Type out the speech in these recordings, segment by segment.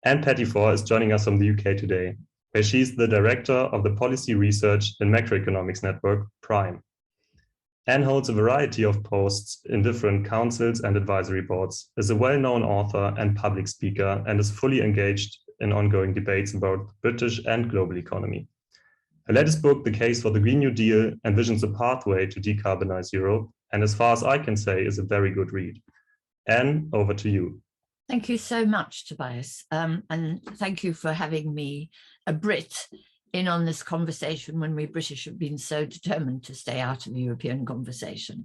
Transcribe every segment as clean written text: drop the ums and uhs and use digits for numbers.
Anne Pettifor is joining us from the UK today, where she's the director of the Policy Research and Macroeconomics Network, PRIME. Anne holds a variety of posts in different councils and advisory boards, is a well-known author and public speaker, and is fully engaged in ongoing debates about the British and global economy. Her latest book, The Case for the Green New Deal, envisions a pathway to decarbonize Europe, and as far as I can say, is a very good read. Anne, over to you. Thank you so much, Tobias, and thank you for having me, a Brit, in on this conversation when we British have been so determined to stay out of the European conversation.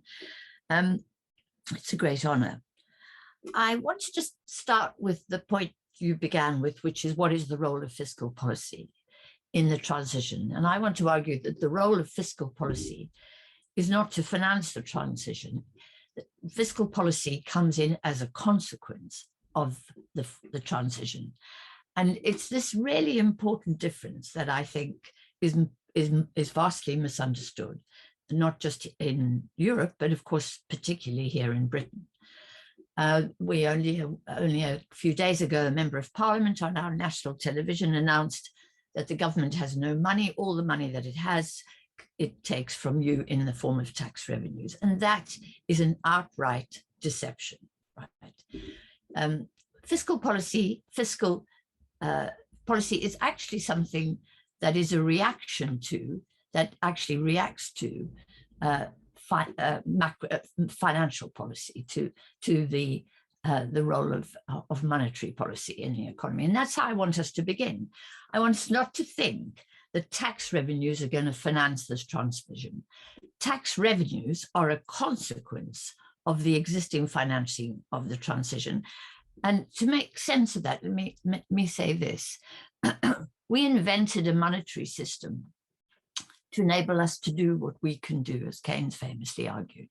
It's a great honour. I want to just start with the point you began with, which is what is the role of fiscal policy in the transition? And I want to argue that the role of fiscal policy is not to finance the transition. Fiscal policy comes in as a consequence of the transition. And it's this really important difference that I think is vastly misunderstood, not just in Europe, but of course, particularly here in Britain. We only a few days ago, a member of parliament on our national television announced that the government has no money. All the money that it has, it takes from you in the form of tax revenues. And that is an outright deception, right? Fiscal policy is actually something that is a reaction to, that actually reacts to financial policy, to the role of monetary policy in the economy. And that's how I want us to begin. I want us not to think that tax revenues are going to finance this transition. Tax revenues are a consequence of the existing financing of the transition. And to make sense of that, let me say this. We invented a monetary system to enable us to do what we can do, as Keynes famously argued.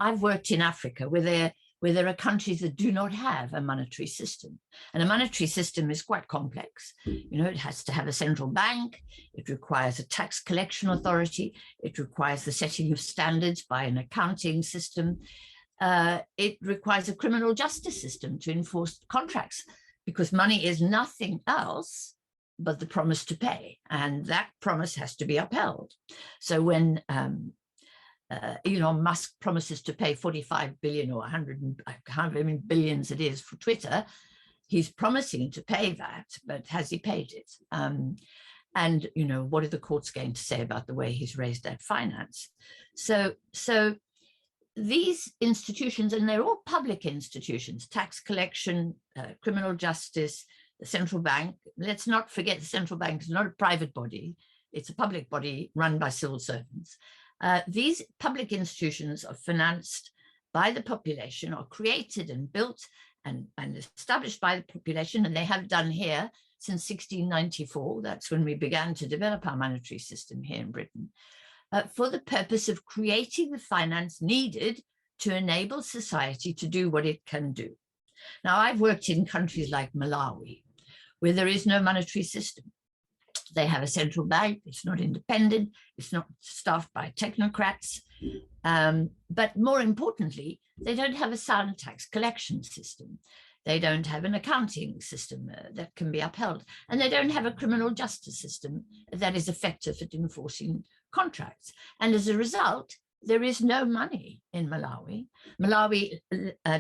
I've worked in Africa where there are countries that do not have a monetary system. And a monetary system is quite complex. You know, it has to have a central bank. It requires a tax collection authority. It requires the setting of standards by an accounting system. It requires a criminal justice system to enforce contracts, because money is nothing else but the promise to pay, and that promise has to be upheld. So when Elon Musk promises to pay 45 billion or 100, however many billions it is for Twitter, he's promising to pay that, but has he paid it? And you know, what are the courts going to say about the way he's raised that finance? So these institutions, and they're all public institutions, tax collection, criminal justice, the central bank. Let's not forget the central bank is not a private body. It's a public body run by civil servants. These public institutions are financed by the population, are created and built and established by the population, and they have done here since 1694. That's when we began to develop our monetary system here in Britain, for the purpose of creating the finance needed to enable society to do what it can do. Now, I've worked in countries like Malawi, where there is no monetary system. They have a central bank, it's not independent, it's not staffed by technocrats, but more importantly, they don't have a sound tax collection system. They don't have an accounting system that can be upheld, and they don't have a criminal justice system that is effective at enforcing contracts. And as a result, there is no money in Malawi. Malawi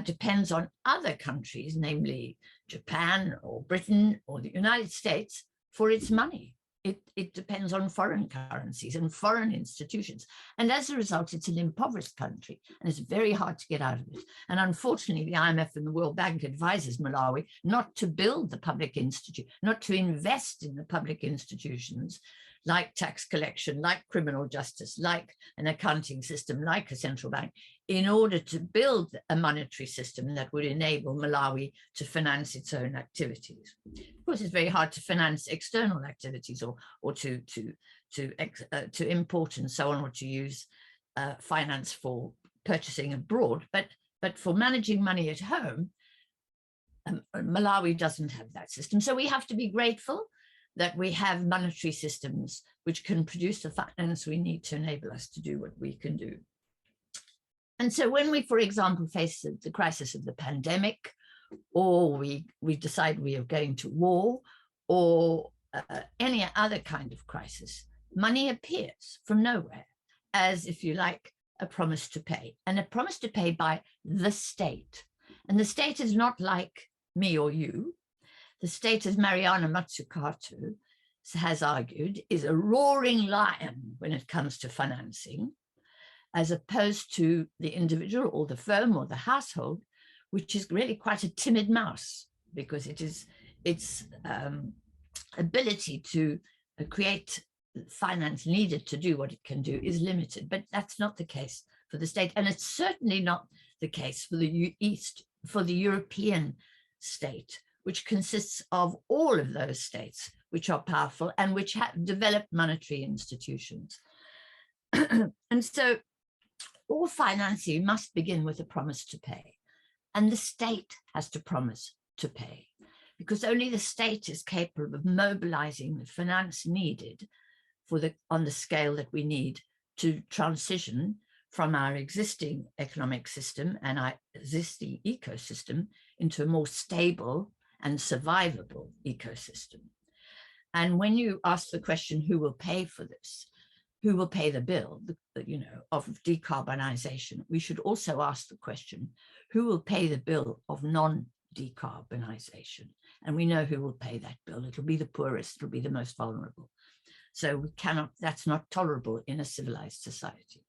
depends on other countries, namely Japan or Britain or the United States, for its money. It depends on foreign currencies and foreign institutions. And as a result, it's an impoverished country, and it's very hard to get out of it. And unfortunately, the IMF and the World Bank advises Malawi not to build the public institute, not to invest in the public institutions like tax collection, like criminal justice, like an accounting system, like a central bank, in order to build a monetary system that would enable Malawi to finance its own activities. Of course, it's very hard to finance external activities or to import and so on, or to use finance for purchasing abroad. But for managing money at home, Malawi doesn't have that system. So we have to be grateful that we have monetary systems which can produce the finance we need to enable us to do what we can do. And so when we, for example, face the crisis of the pandemic, or we decide we are going to war, or any other kind of crisis, money appears from nowhere as, if you like, a promise to pay, and a promise to pay by the state. And the state is not like me or you. The state, as Mariana Mazzucato has argued, is a roaring lion when it comes to financing, as opposed to the individual or the firm or the household, which is really quite a timid mouse, because its ability to create finance needed to do what it can do is limited. But that's not the case for the state, and it's certainly not the case for the European state, which consists of all of those states which are powerful and which have developed monetary institutions. And so all financing must begin with a promise to pay, and the state has to promise to pay, because only the state is capable of mobilizing the finance needed on the scale that we need to transition from our existing economic system and our existing ecosystem into a more stable and survivable ecosystem. And when you ask the question, who will pay for this? Who will pay the bill, of decarbonization? We should also ask the question, who will pay the bill of non-decarbonization? And we know who will pay that bill. It'll be the poorest, it'll be the most vulnerable. So that's not tolerable in a civilized society.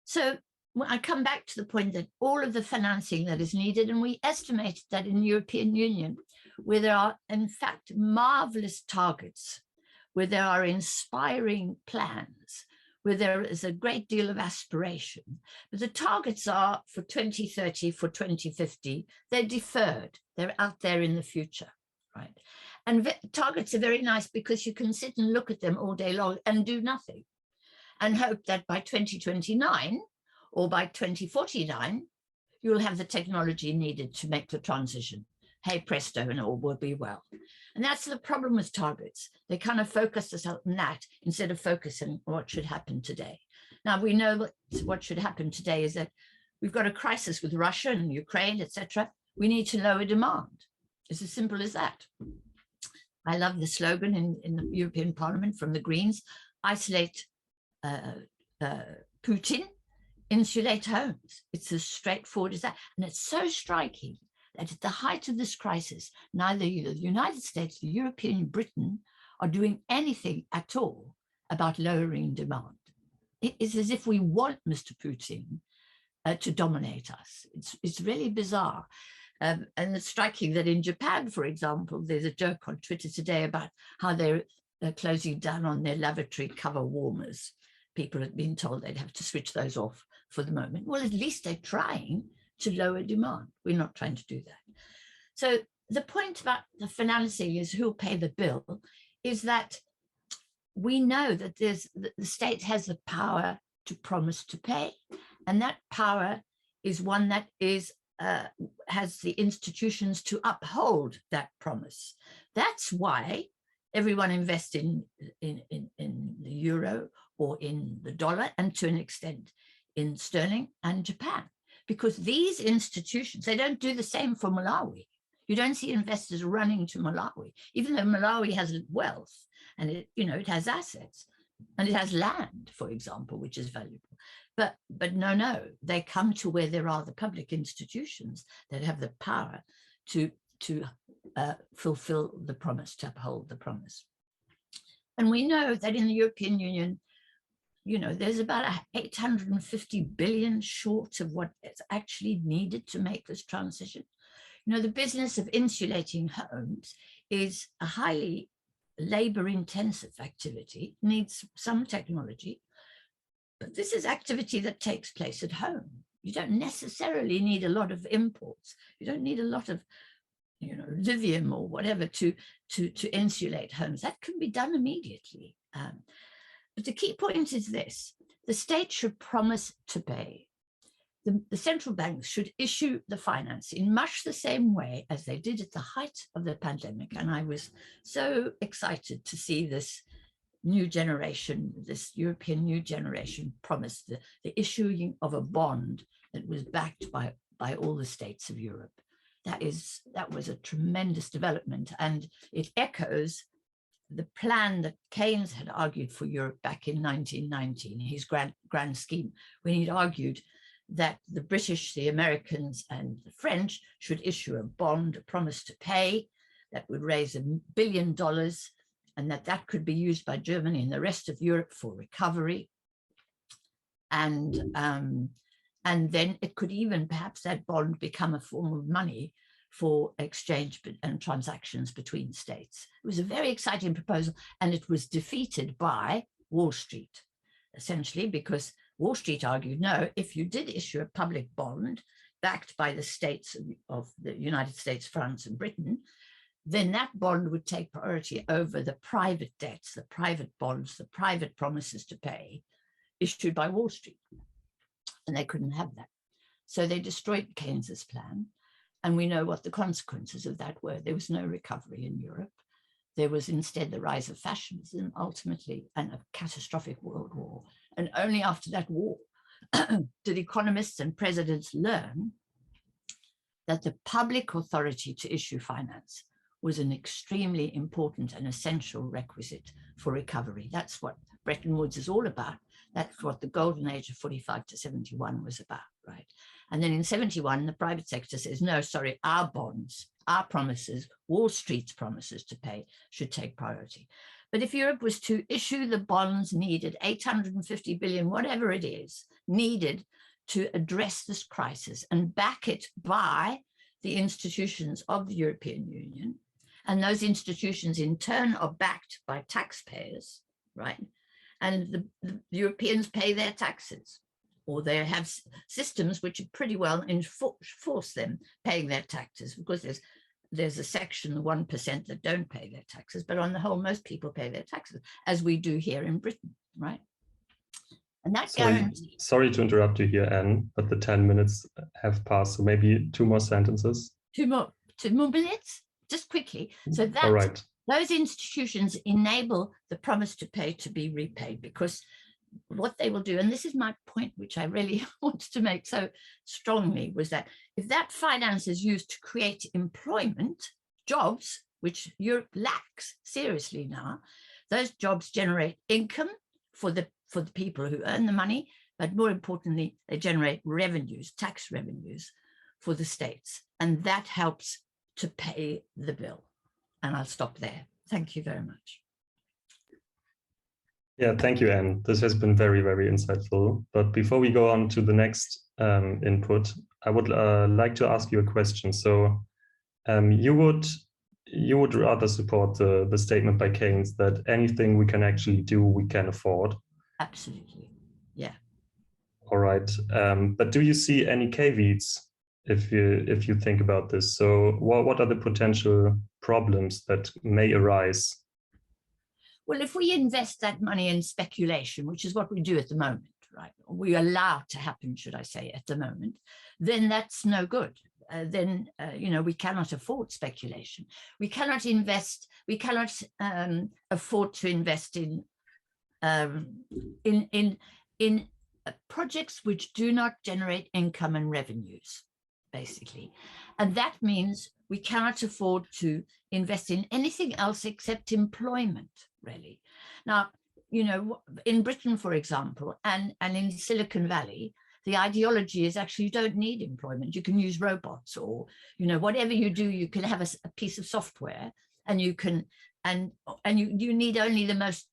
So I come back to the point that all of the financing that is needed, and we estimate that in the European Union, where there are, in fact, marvelous targets, where there are inspiring plans, where there is a great deal of aspiration, but the targets are for 2030, for 2050, they're deferred, they're out there in the future, right? And targets are very nice because you can sit and look at them all day long and do nothing, and hope that by 2029 or by 2049, you'll have the technology needed to make the transition. Hey, presto, and all will be well. And that's the problem with targets. They kind of focus us on that instead of focusing on what should happen today. Now, we know what should happen today is that we've got a crisis with Russia and Ukraine, etc. We need to lower demand. It's as simple as that. I love the slogan in the European Parliament from the Greens: isolate Putin, insulate homes. It's as straightforward as that. And it's so striking that at the height of this crisis, neither the United States, the European, Britain are doing anything at all about lowering demand. It's as if we want Mr. Putin to dominate us. It's really bizarre. And it's striking that in Japan, for example, there's a joke on Twitter today about how they're closing down on their lavatory cover warmers. People have been told they'd have to switch those off for the moment. Well, at least they're trying to lower demand. We're not trying to do that. So the point about the financing is who'll pay the bill is that we know that the state has the power to promise to pay, and that power is one that has the institutions to uphold that promise. That's why everyone invests in the euro or in the dollar, and to an extent in sterling and Japan, because these institutions, they don't do the same for Malawi. You don't see investors running to Malawi, even though Malawi has wealth and it has assets and it has land, for example, which is valuable. But no, they come to where there are the public institutions that have the power to fulfill the promise, to uphold the promise. And we know that in the European Union, there's about 850 billion short of what is actually needed to make this transition. The business of insulating homes is a highly labor-intensive activity, needs some technology, but this is activity that takes place at home. You don't necessarily need a lot of imports. You don't need a lot of, lithium or whatever to insulate homes. That can be done immediately. But the key point is this: the state should promise to pay. The central banks should issue the finance in much the same way as they did at the height of the pandemic. And I was so excited to see this new generation, this European new generation promise the issuing of a bond that was backed by by all the states of Europe. That was a tremendous development, and it echoes the plan that Keynes had argued for Europe back in 1919, his grand scheme, when he'd argued that the British, the Americans, and the French should issue a bond, a promise to pay, that would raise $1 billion, and that could be used by Germany and the rest of Europe for recovery. And then it could even, perhaps that bond, become a form of money for exchange and transactions between states. It was a very exciting proposal, and it was defeated by Wall Street, essentially, because Wall Street argued, no, if you did issue a public bond backed by the states of the United States, France, and Britain, then that bond would take priority over the private debts, the private bonds, the private promises to pay issued by Wall Street. And they couldn't have that. So they destroyed Keynes's plan. And we know what the consequences of that were. There was no recovery in Europe. There was instead the rise of fascism, ultimately, and a catastrophic world war. And only after that war did economists and presidents learn that the public authority to issue finance was an extremely important and essential requisite for recovery. That's what Bretton Woods is all about. That's what the golden age of 45 to 71 was about, right? And then in 71, the private sector says, no, sorry, our bonds, our promises, Wall Street's promises to pay should take priority. But if Europe was to issue the bonds needed, 850 billion, whatever it is, needed to address this crisis and back it by the institutions of the European Union, and those institutions in turn are backed by taxpayers, right? And the Europeans pay their taxes, or they have systems which pretty well enforce them paying their taxes, because there's a section, the 1% that don't pay their taxes, but on the whole, most people pay their taxes, as we do here in Britain, right? And that guarantees. Sorry to interrupt you here, Anne, but the 10 minutes have passed, so maybe 2 more sentences. Two more minutes, just quickly. So that all right. Those institutions enable the promise to pay to be repaid, because what they will do, and this is my point, which I really wanted to make so strongly, was that if that finance is used to create employment, jobs, which Europe lacks seriously now, those jobs generate income for the people who earn the money, but more importantly, they generate revenues, tax revenues for the states, and that helps to pay the bill. And I'll stop there. Thank you very much. Yeah, thank you, Anne. This has been very, very insightful. But before we go on to the next input, I would like to ask you a question. So you would rather support the statement by Keynes that anything we can actually do, we can afford? Absolutely, yeah. All right, but do you see any caveats if you think about this? So what are the potential problems that may arise? Well, if we invest that money in speculation, which is what we do at the moment, right? We allow to happen, should I say, at the moment, then that's no good. We cannot afford speculation. We cannot invest. We cannot afford to invest in projects which do not generate income and revenues, basically. And that means we cannot afford to invest in anything else except employment, really. Now, in Britain, for example, and in Silicon Valley, the ideology is actually you don't need employment. You can use robots, or, whatever you do, you can have a piece of software, and you can, and you need only the most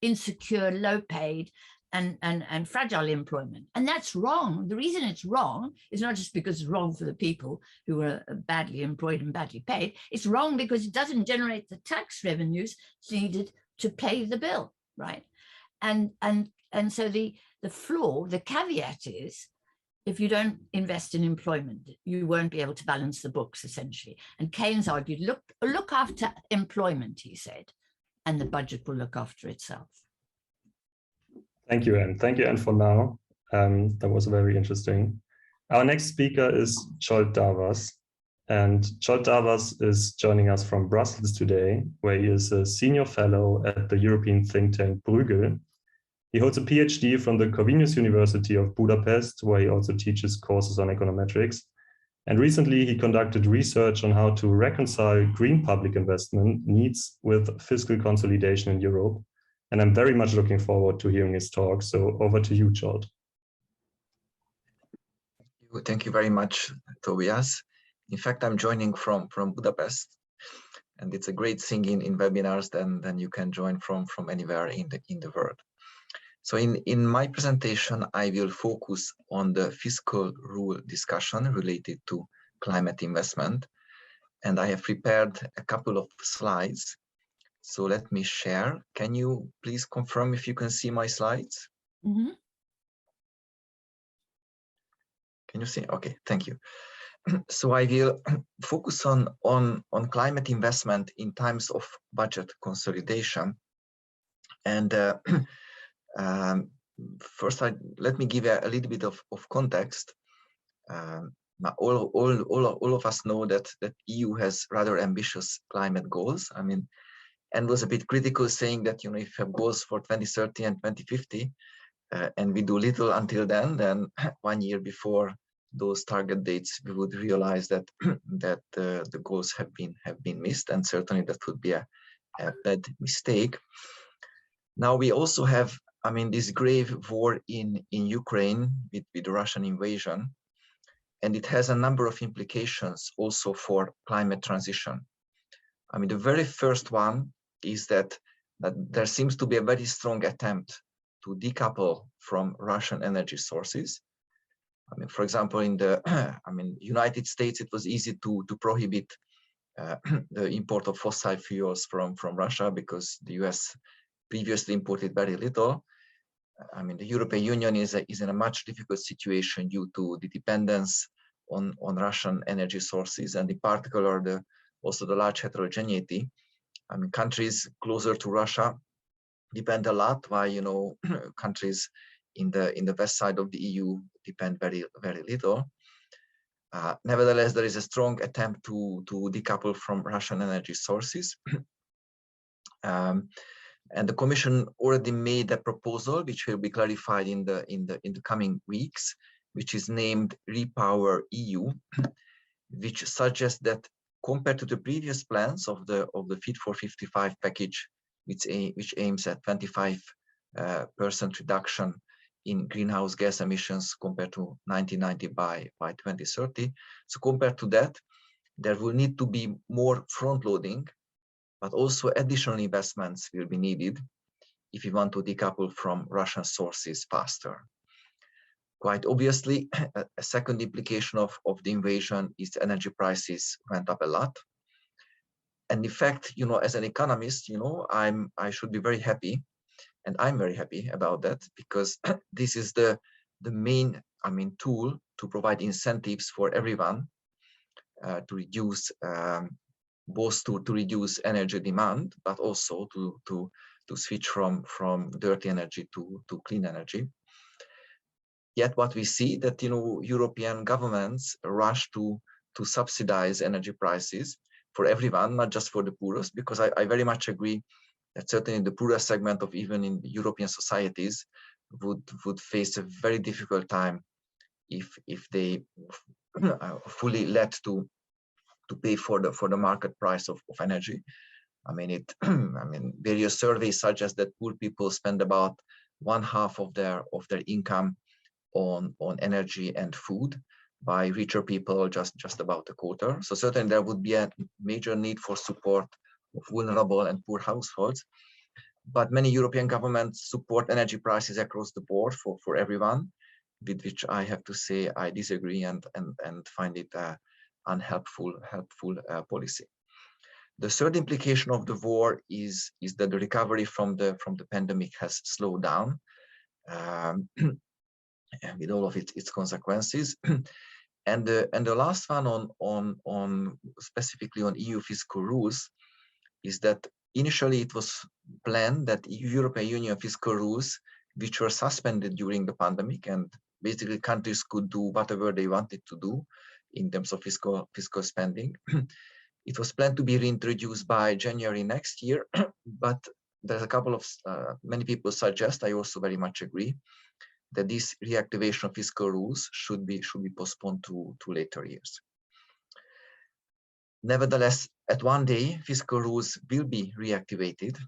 insecure, low paid and fragile employment. And that's wrong. The reason it's wrong is not just because it's wrong for the people who are badly employed and badly paid. It's wrong because it doesn't generate the tax revenues needed to pay the bill, right? And so the flaw, the caveat is, if you don't invest in employment, you won't be able to balance the books, essentially. And Keynes argued, look after employment, he said, and the budget will look after itself. Thank you, Anne. Thank you, Anne, for now. That was very interesting. Our next speaker is Zsolt Darvas. And Zsolt Darvas is joining us from Brussels today, where he is a senior fellow at the European think tank Bruegel. He holds a PhD from the Corvinus University of Budapest, where he also teaches courses on econometrics. And recently he conducted research on how to reconcile green public investment needs with fiscal consolidation in Europe. And I'm very much looking forward to hearing his talk. So over to you, Zsolt. Thank you very much, Tobias. In fact, I'm joining from Budapest, and it's a great thing in webinars. Then you can join from anywhere in the world. So in my presentation, I will focus on the fiscal rule discussion related to climate investment. And I have prepared a couple of slides. So let me share. Can you please confirm if you can see my slides? Mm-hmm. Can you see? Okay, thank you. So I will focus on climate investment in times of budget consolidation. And first, let me give a little bit of context. All of us know that EU has rather ambitious climate goals. I mean, and was a bit critical, saying that if you have goals for 2030 and 2050, and we do little until then 1 year before those target dates, we would realize that the goals have been missed, and certainly that would be a bad mistake. Now we also have, I mean, this grave war in Ukraine with the Russian invasion, and it has a number of implications also for climate transition. I mean, the very first one is that there seems to be a very strong attempt to decouple from Russian energy sources. I mean, for example, in the United States, it was easy to prohibit the import of fossil fuels from Russia because the US previously imported very little. I mean, the European Union is in a much difficult situation due to the dependence on Russian energy sources, and in particular also the large heterogeneity. I mean, countries closer to Russia depend a lot, while countries in the west side of the EU depend very, very little. Nevertheless, there is a strong attempt to decouple from Russian energy sources. And the Commission already made a proposal, which will be clarified in the coming weeks, which is named Repower EU, which suggests that compared to the previous plans of the Fit for 55 package, which aims at 25% reduction in greenhouse gas emissions compared to 1990 by 2030. So compared to that, there will need to be more front loading, but also additional investments will be needed if we want to decouple from Russian sources faster. Quite obviously, a second implication of the invasion is energy prices went up a lot. And in fact, as an economist, I should be very happy, and I'm very happy about that, because this is the main, tool to provide incentives for everyone to reduce both to reduce energy demand, but also to switch from dirty energy to clean energy. Yet what we see that European governments rush to subsidize energy prices for everyone, not just for the poorest, because I very much agree that certainly the poorest segment of even in European societies would face a very difficult time if they fully let to pay for the market price of energy. I mean, various surveys suggest that poor people spend about 1/2 of their income on energy and food, by richer people just about a quarter. So certainly there would be a major need for support of vulnerable and poor households. But many European governments support energy prices across the board for everyone, with which I have to say I disagree and find it unhelpful policy. The third implication of the war is that the recovery from the pandemic has slowed down, with all of its consequences. And the last one on specifically on EU fiscal rules is that initially it was planned that European Union fiscal rules, which were suspended during the pandemic, and basically countries could do whatever they wanted to do in terms of fiscal spending. It was planned to be reintroduced by January next year, but there's a couple of many people suggest, I also very much agree, that this reactivation of fiscal rules should be postponed to later years. Nevertheless, at one day, fiscal rules will be reactivated,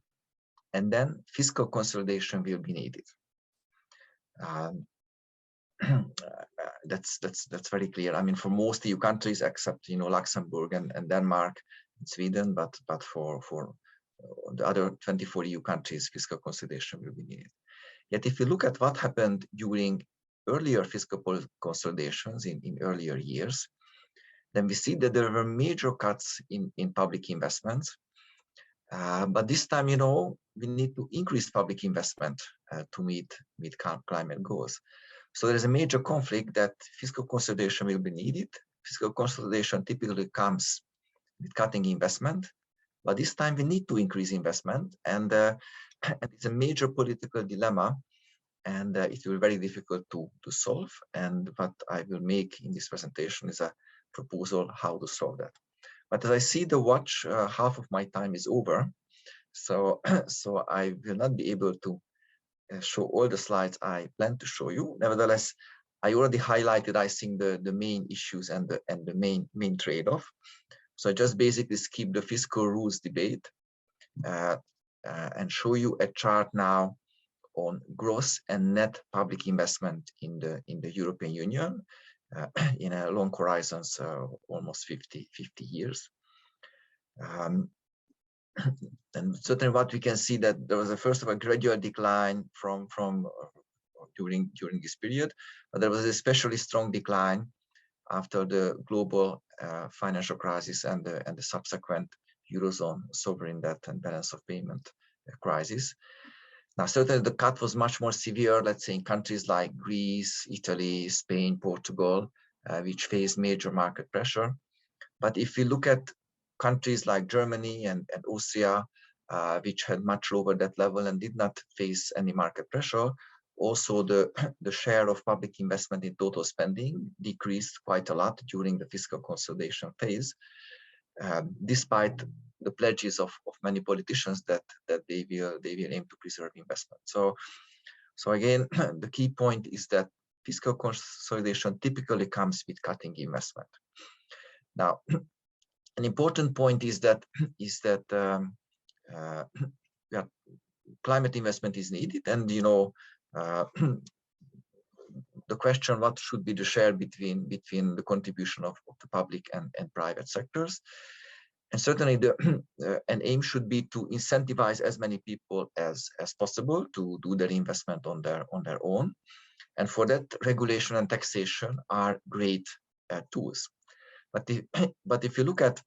and then fiscal consolidation will be needed. That's very clear. I mean, for most EU countries, except Luxembourg and Denmark and Sweden, but for the other 24 EU countries, fiscal consolidation will be needed. Yet, if you look at what happened during earlier fiscal consolidations in earlier years, then we see that there were major cuts in public investments. But this time, we need to increase public investment to meet climate goals. So there is a major conflict that fiscal consolidation will be needed. Fiscal consolidation typically comes with cutting investment, but this time we need to increase investment, and it's a major political dilemma, and it will be very difficult to solve. And what I will make in this presentation is a proposal how to solve that. But as I see the watch, half of my time is over, so I will not be able to show all the slides I plan to show you. Nevertheless, I already highlighted, I think, the main issues and the main trade-off. So I just basically skip the fiscal rules debate and show you a chart now on gross and net public investment in the European Union in a long horizons, almost 50 years. And certainly what we can see that there was first of a gradual decline from during this period, but there was an especially strong decline after the global financial crisis and the subsequent Eurozone sovereign debt and balance of payment crisis. Now, certainly the cut was much more severe, let's say, in countries like Greece, Italy, Spain, Portugal, which faced major market pressure. But if we look at countries like Germany and Austria, which had much lower debt level and did not face any market pressure, also the share of public investment in total spending decreased quite a lot during the fiscal consolidation phase, despite the pledges of many politicians that they will aim to preserve investment. So again, the key point is that fiscal consolidation typically comes with cutting investment. Now, an important point is that climate investment is needed, and the question what should be the share between the contribution of the public and private sectors. And certainly an aim should be to incentivize as many people as possible to do their investment on their own. And for that, regulation and taxation are great tools. But if you look at,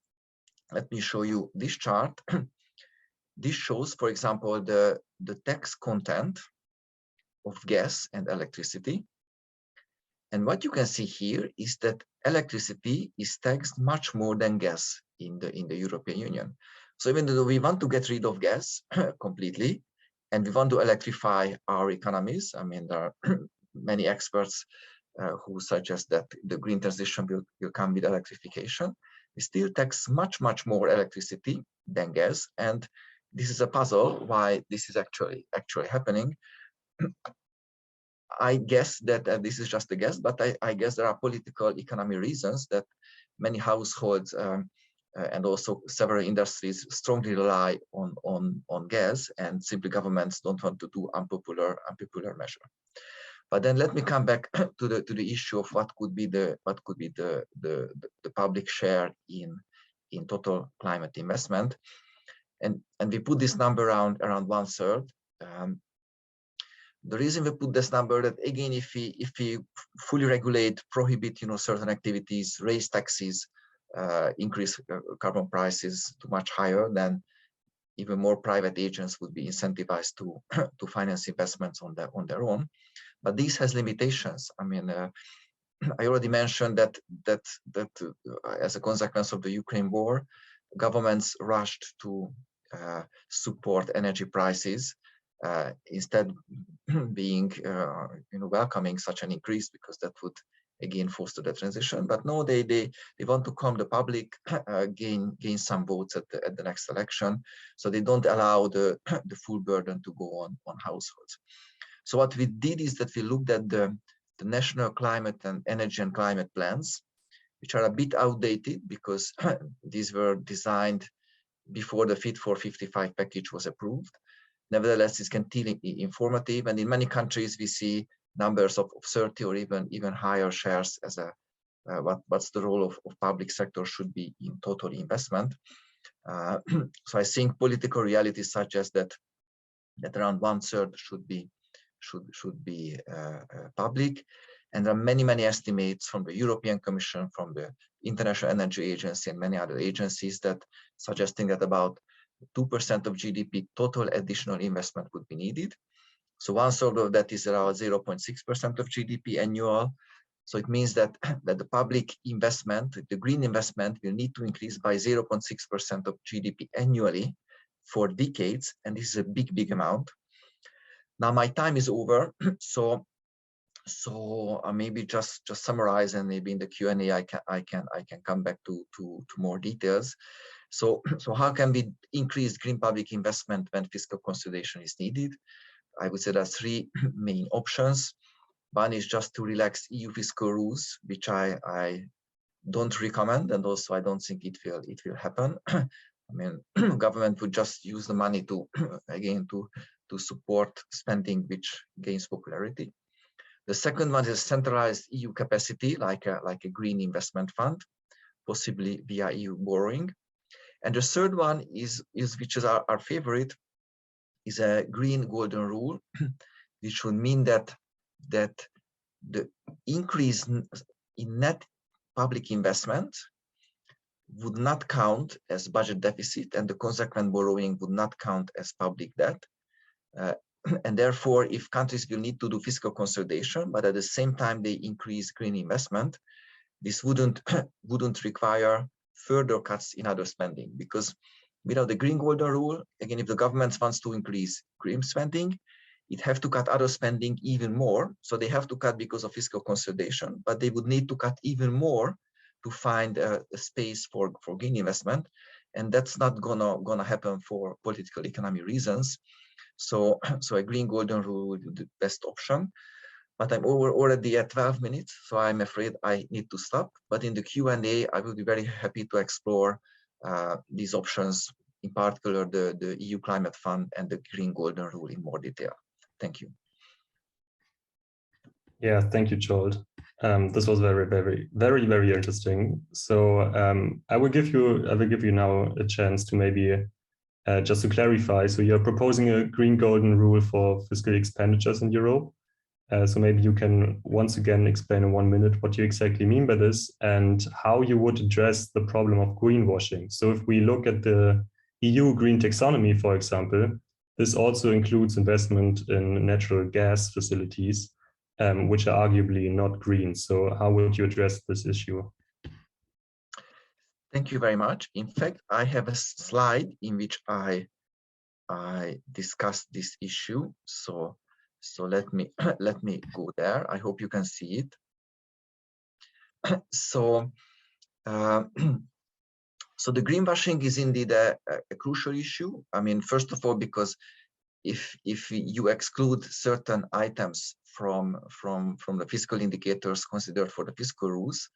let me show you this chart. This shows, for example, the tax content of gas and electricity. And what you can see here is that electricity is taxed much more than gas in the European Union. So even though we want to get rid of gas completely, and we want to electrify our economies, I mean, there are many experts who suggest that the green transition will come with electrification, we still tax much more electricity than gas. And this is a puzzle why this is actually happening. I guess that this is just a guess, but I guess there are political economy reasons that many households and also several industries strongly rely on gas, and simply governments don't want to do unpopular measure. But then let me come back to the issue of what could be the public share in total climate investment, and we put this number around 1/3. The reason we put this number, that again, if we fully regulate, prohibit, certain activities, raise taxes, increase carbon prices to much higher, then even more private agents would be incentivized to finance investments on their own. But this has limitations. I mean, I already mentioned that as a consequence of the Ukraine war, governments rushed to support energy prices. Instead being welcoming such an increase, because that would again foster the transition. But no, they want to calm the public, gain some votes at the next election, so they don't allow the full burden to go on households. So what we did is that we looked at the national climate and energy and climate plans, which are a bit outdated because these were designed before the Fit for 55 package was approved. Nevertheless, it's still informative, and in many countries we see numbers of 30 or even higher shares as a what's the role of public sector should be in total investment. So I think political reality suggests that around 1/3 should be public, and there are many estimates from the European Commission, from the International Energy Agency, and many other agencies that suggesting that about 2% of GDP total additional investment would be needed. So 1/3 of that is around 0.6% of GDP annual. So it means that the public investment, the green investment, will need to increase by 0.6% of GDP annually for decades, and this is a big amount. Now my time is over, so maybe just summarize, and maybe in the Q&A I can come back to more details. So how can we increase green public investment when fiscal consolidation is needed? I would say there are 3 main options. One is just to relax EU fiscal rules, which I don't recommend, and also I don't think it will happen. I mean, government would just use the money to again to support spending which gains popularity. The second one is centralized EU capacity, like a green investment fund, possibly via EU borrowing. And the third one is which is our favorite, is a green golden rule, which would mean that the increase in net public investment would not count as budget deficit, and the consequent borrowing would not count as public debt. And therefore, if countries will need to do fiscal consolidation, but at the same time they increase green investment, this wouldn't require further cuts in other spending, because without the green golden rule, again, if the government wants to increase green spending, it have to cut other spending even more. So they have to cut because of fiscal consolidation, but they would need to cut even more to find a space for green investment, and that's not gonna happen for political economy reasons. So a green golden rule would be the best option. But I'm already at 12 minutes, so I'm afraid I need to stop. But in the Q&A, I will be very happy to explore these options, in particular the EU Climate Fund and the Green Golden Rule in more detail. Thank you. Yeah, thank you, Zsolt. This was very interesting. So I will give you now a chance to maybe just to clarify. So you're proposing a green golden rule for fiscal expenditures in Europe. So maybe you can once again explain in 1 minute what you exactly mean by this and how you would address the problem of greenwashing. So if we look at the EU green taxonomy, for example, this also includes investment in natural gas facilities, which are arguably not green. So how would you address this issue? Thank you very much. In fact, I have a slide in which I discussed this issue. So let me go there. I hope you can see it. So the greenwashing is indeed a crucial issue. I mean, first of all, because if you exclude certain items from the fiscal indicators considered for the fiscal rules,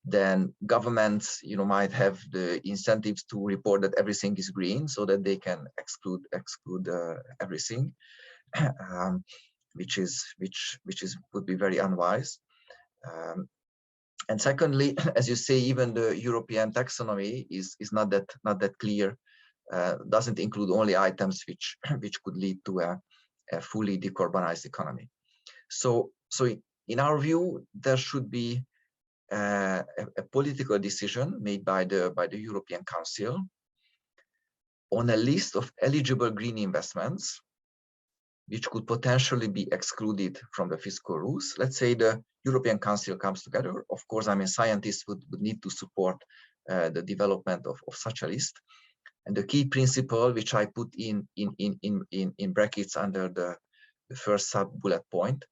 then governments, might have the incentives to report that everything is green, so that they can exclude everything, which would be very unwise. And secondly, as you say, even the European taxonomy is not that clear. Doesn't include only items which could lead to a fully decarbonized economy. So in our view, there should be a political decision made by the European Council on a list of eligible green investments which could potentially be excluded from the fiscal rules. Let's say the European Council comes together. Of course, I mean, scientists would need to support the development of such a list. And the key principle, which I put in brackets under the first sub bullet point,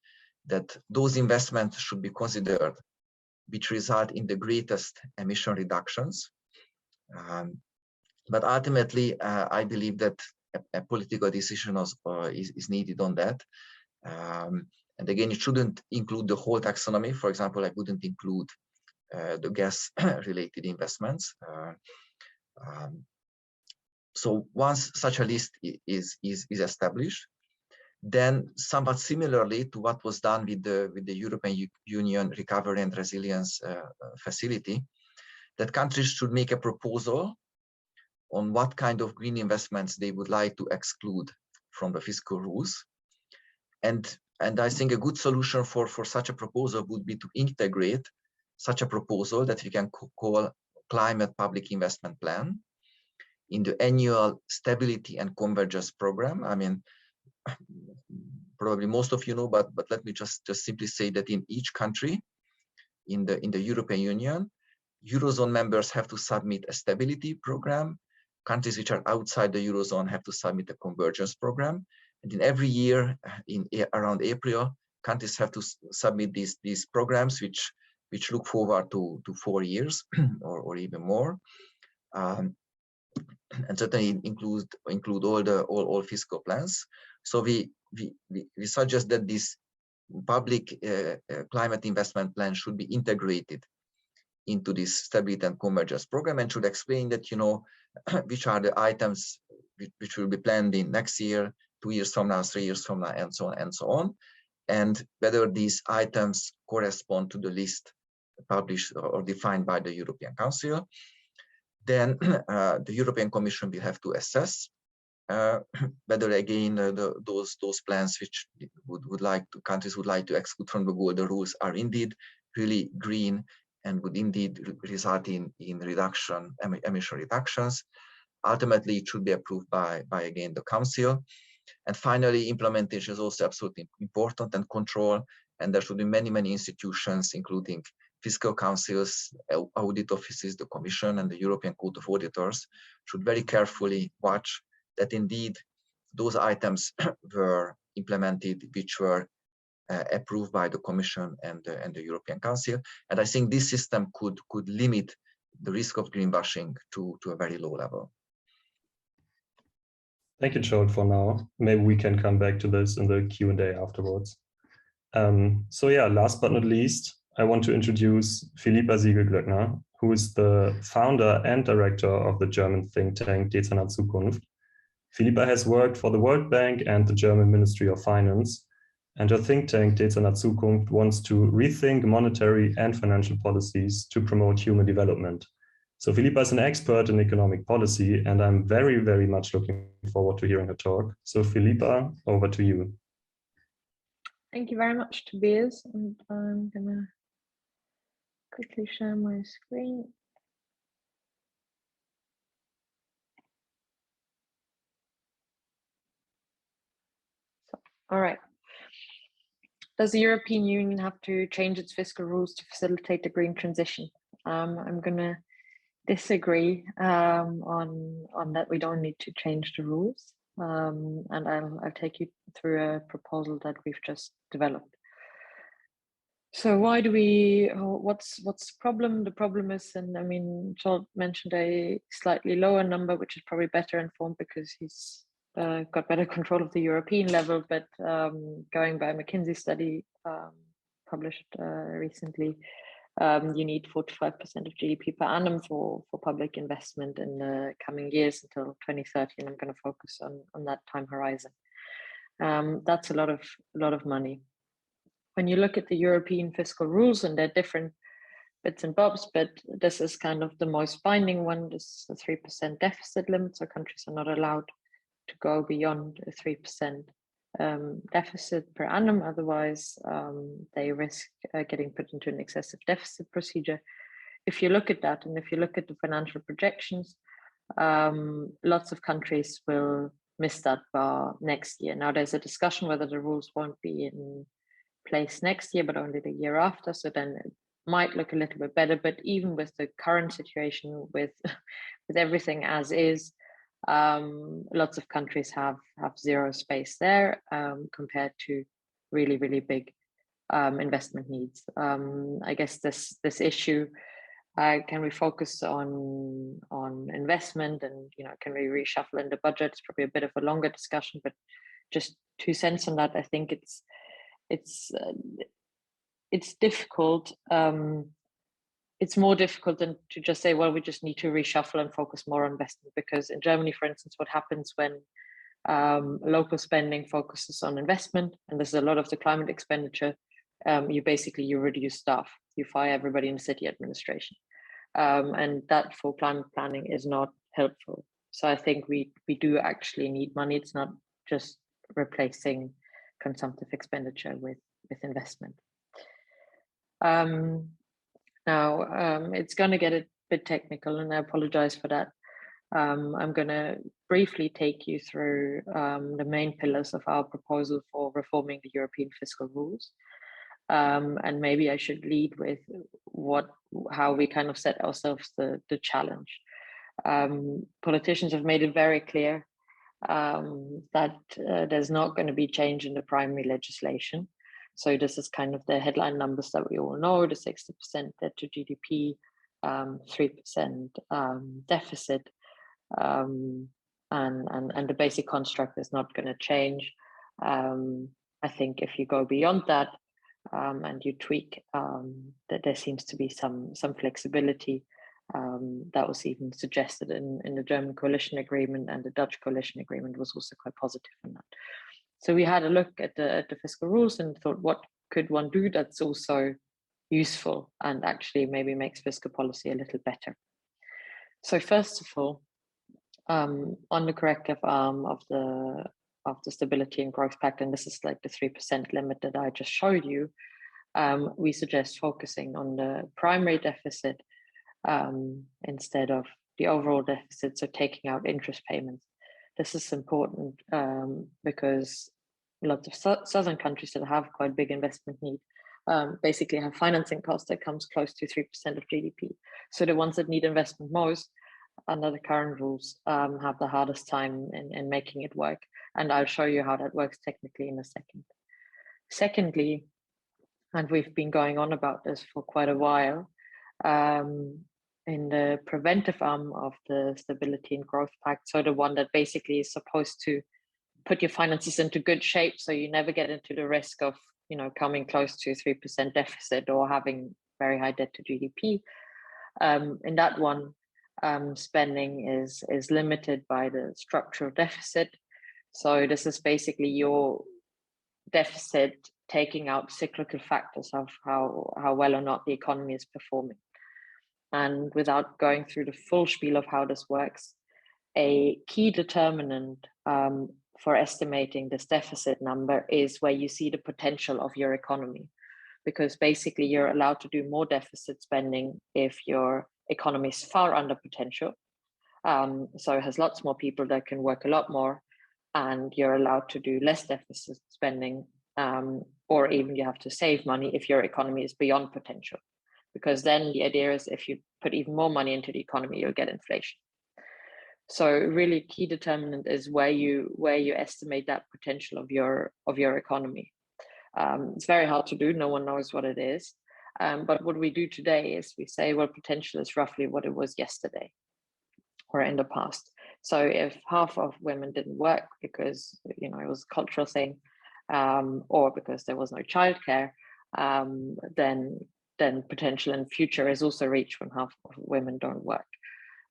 that those investments should be considered which result in the greatest emission reductions. But ultimately, I believe that a political decision is needed on that. And again, it shouldn't include the whole taxonomy. For example, I wouldn't include the gas-related investments. So once such a list is established, then somewhat similarly to what was done with the European Union Recovery and Resilience Facility, that countries should make a proposal on what kind of green investments they would like to exclude from the fiscal rules. And I think a good solution for such a proposal would be to integrate such a proposal that we can call climate public investment plan in the annual stability and convergence program. I mean, probably most of you know, but let me just simply say that in each country in the European Union, Eurozone members have to submit a stability program. Countries which are outside the Eurozone have to submit a convergence program. And in every year, around April, countries have to submit these programs which look forward to 4 years or even more. And certainly include all fiscal plans. So we suggest that this public climate investment plan should be integrated into this stability and convergence program, and should explain that, you know, which are the items which will be planned in next year, 2 years from now, 3 years from now, and so on and so on, and whether these items correspond to the list published or defined by the European Council. Then the European Commission will have to assess whether again those plans which countries would like to exclude from the golden rules are indeed really green and would indeed result in emission reductions. Ultimately, it should be approved by again the Council. And finally, implementation is also absolutely important, and control. And there should be many institutions, including fiscal councils, audit offices, the Commission, and the European Court of Auditors, should very carefully watch that indeed those items were implemented which were approved by the Commission and the European Council. And I think this system could limit the risk of greenwashing to a very low level. Thank you, Zsolt, for now. Maybe we can come back to this in the Q&A afterwards. So yeah, last but not least, I want to introduce Philippa Sigl-Glöckner, who is the founder and director of the German think tank Dezernat Zukunft. Philippa has worked for the World Bank and the German Ministry of Finance, and her think tank Dezernat Zukunft wants to rethink monetary and financial policies to promote human development. So Philippa is an expert in economic policy, and I'm very much looking forward to hearing her talk. So Philippa, over to you. Thank you very much, Tobias. And I'm gonna quickly share my screen. So, all right. Does the European Union have to change its fiscal rules to facilitate the green transition? I'm gonna disagree on that. We don't need to change the rules, and I'll take you through a proposal that we've just developed. So why do we? What's the problem? The problem is, and I mean, Zsolt mentioned a slightly lower number, which is probably better informed because he's got better control of the European level. But going by a McKinsey study published recently, you need 45% of GDP per annum for public investment in the coming years until 2030, and I'm going to focus on that time horizon. That's a lot of money. When you look at the European fiscal rules, and they're different bits and bobs, but this is kind of the most binding one. This is a 3% deficit limit, so countries are not allowed to go beyond a 3% deficit per annum. Otherwise, they risk getting put into an excessive deficit procedure. If you look at that, and if you look at the financial projections, lots of countries will miss that bar next year. Now, there's a discussion whether the rules won't be in place next year, but only the year after. So then it might look a little bit better. But even with the current situation, with everything as is, lots of countries have zero space there compared to really big investment needs. I guess this issue, can we focus on investment, and can we reshuffle in the budget? It's probably a bit of a longer discussion, but just 2 cents on that. I think it's difficult. It's more difficult than to just say, well, we just need to reshuffle and focus more on investment, because in Germany, for instance, what happens when local spending focuses on investment, and this is a lot of the climate expenditure, you reduce staff, you fire everybody in the city administration, and that for climate planning is not helpful. So I think we do actually need money. It's not just replacing consumptive expenditure with investment. Now, it's going to get a bit technical, and I apologize for that. I'm going to briefly take you through the main pillars of our proposal for reforming the European fiscal rules. And maybe I should lead with how we kind of set ourselves the challenge. Politicians have made it very clear that there's not going to be change in the primary legislation. So this is kind of the headline numbers that we all know: the 60% debt to GDP, 3% deficit, and the basic construct is not going to change. I think if you go beyond that and you tweak, that there seems to be some flexibility. That was even suggested in the German coalition agreement, and the Dutch coalition agreement was also quite positive in that. So we had a look at the fiscal rules and thought, what could one do that's also useful and actually maybe makes fiscal policy a little better? So first of all, on the corrective arm of the Stability and Growth Pact, and this is like the 3% limit that I just showed you, we suggest focusing on the primary deficit instead of the overall deficit, so taking out interest payments. This is important because lots of southern countries that have quite big investment need basically have financing costs that comes close to 3% of GDP. So the ones that need investment most under the current rules have the hardest time in making it work. And I'll show you how that works technically in a second. Secondly, and we've been going on about this for quite a while, in the preventive arm of the Stability and Growth Pact, so the one that basically is supposed to put your finances into good shape so you never get into the risk of coming close to 3% deficit or having very high debt to GDP. In that one, spending is limited by the structural deficit. So this is basically your deficit taking out cyclical factors of how well or not the economy is performing. And without going through the full spiel of how this works, a key determinant for estimating this deficit number is where you see the potential of your economy. Because basically you're allowed to do more deficit spending if your economy is far under potential. So it has lots more people that can work a lot more, and you're allowed to do less deficit spending, or even you have to save money if your economy is beyond potential. Because then the idea is if you put even more money into the economy, you'll get inflation. So really key determinant is where you estimate that potential of your economy. It's very hard to do. No one knows what it is. But what we do today is we say, well, potential is roughly what it was yesterday or in the past. So if half of women didn't work because it was a cultural thing, or because there was no childcare, then potential in future is also reached when half of women don't work.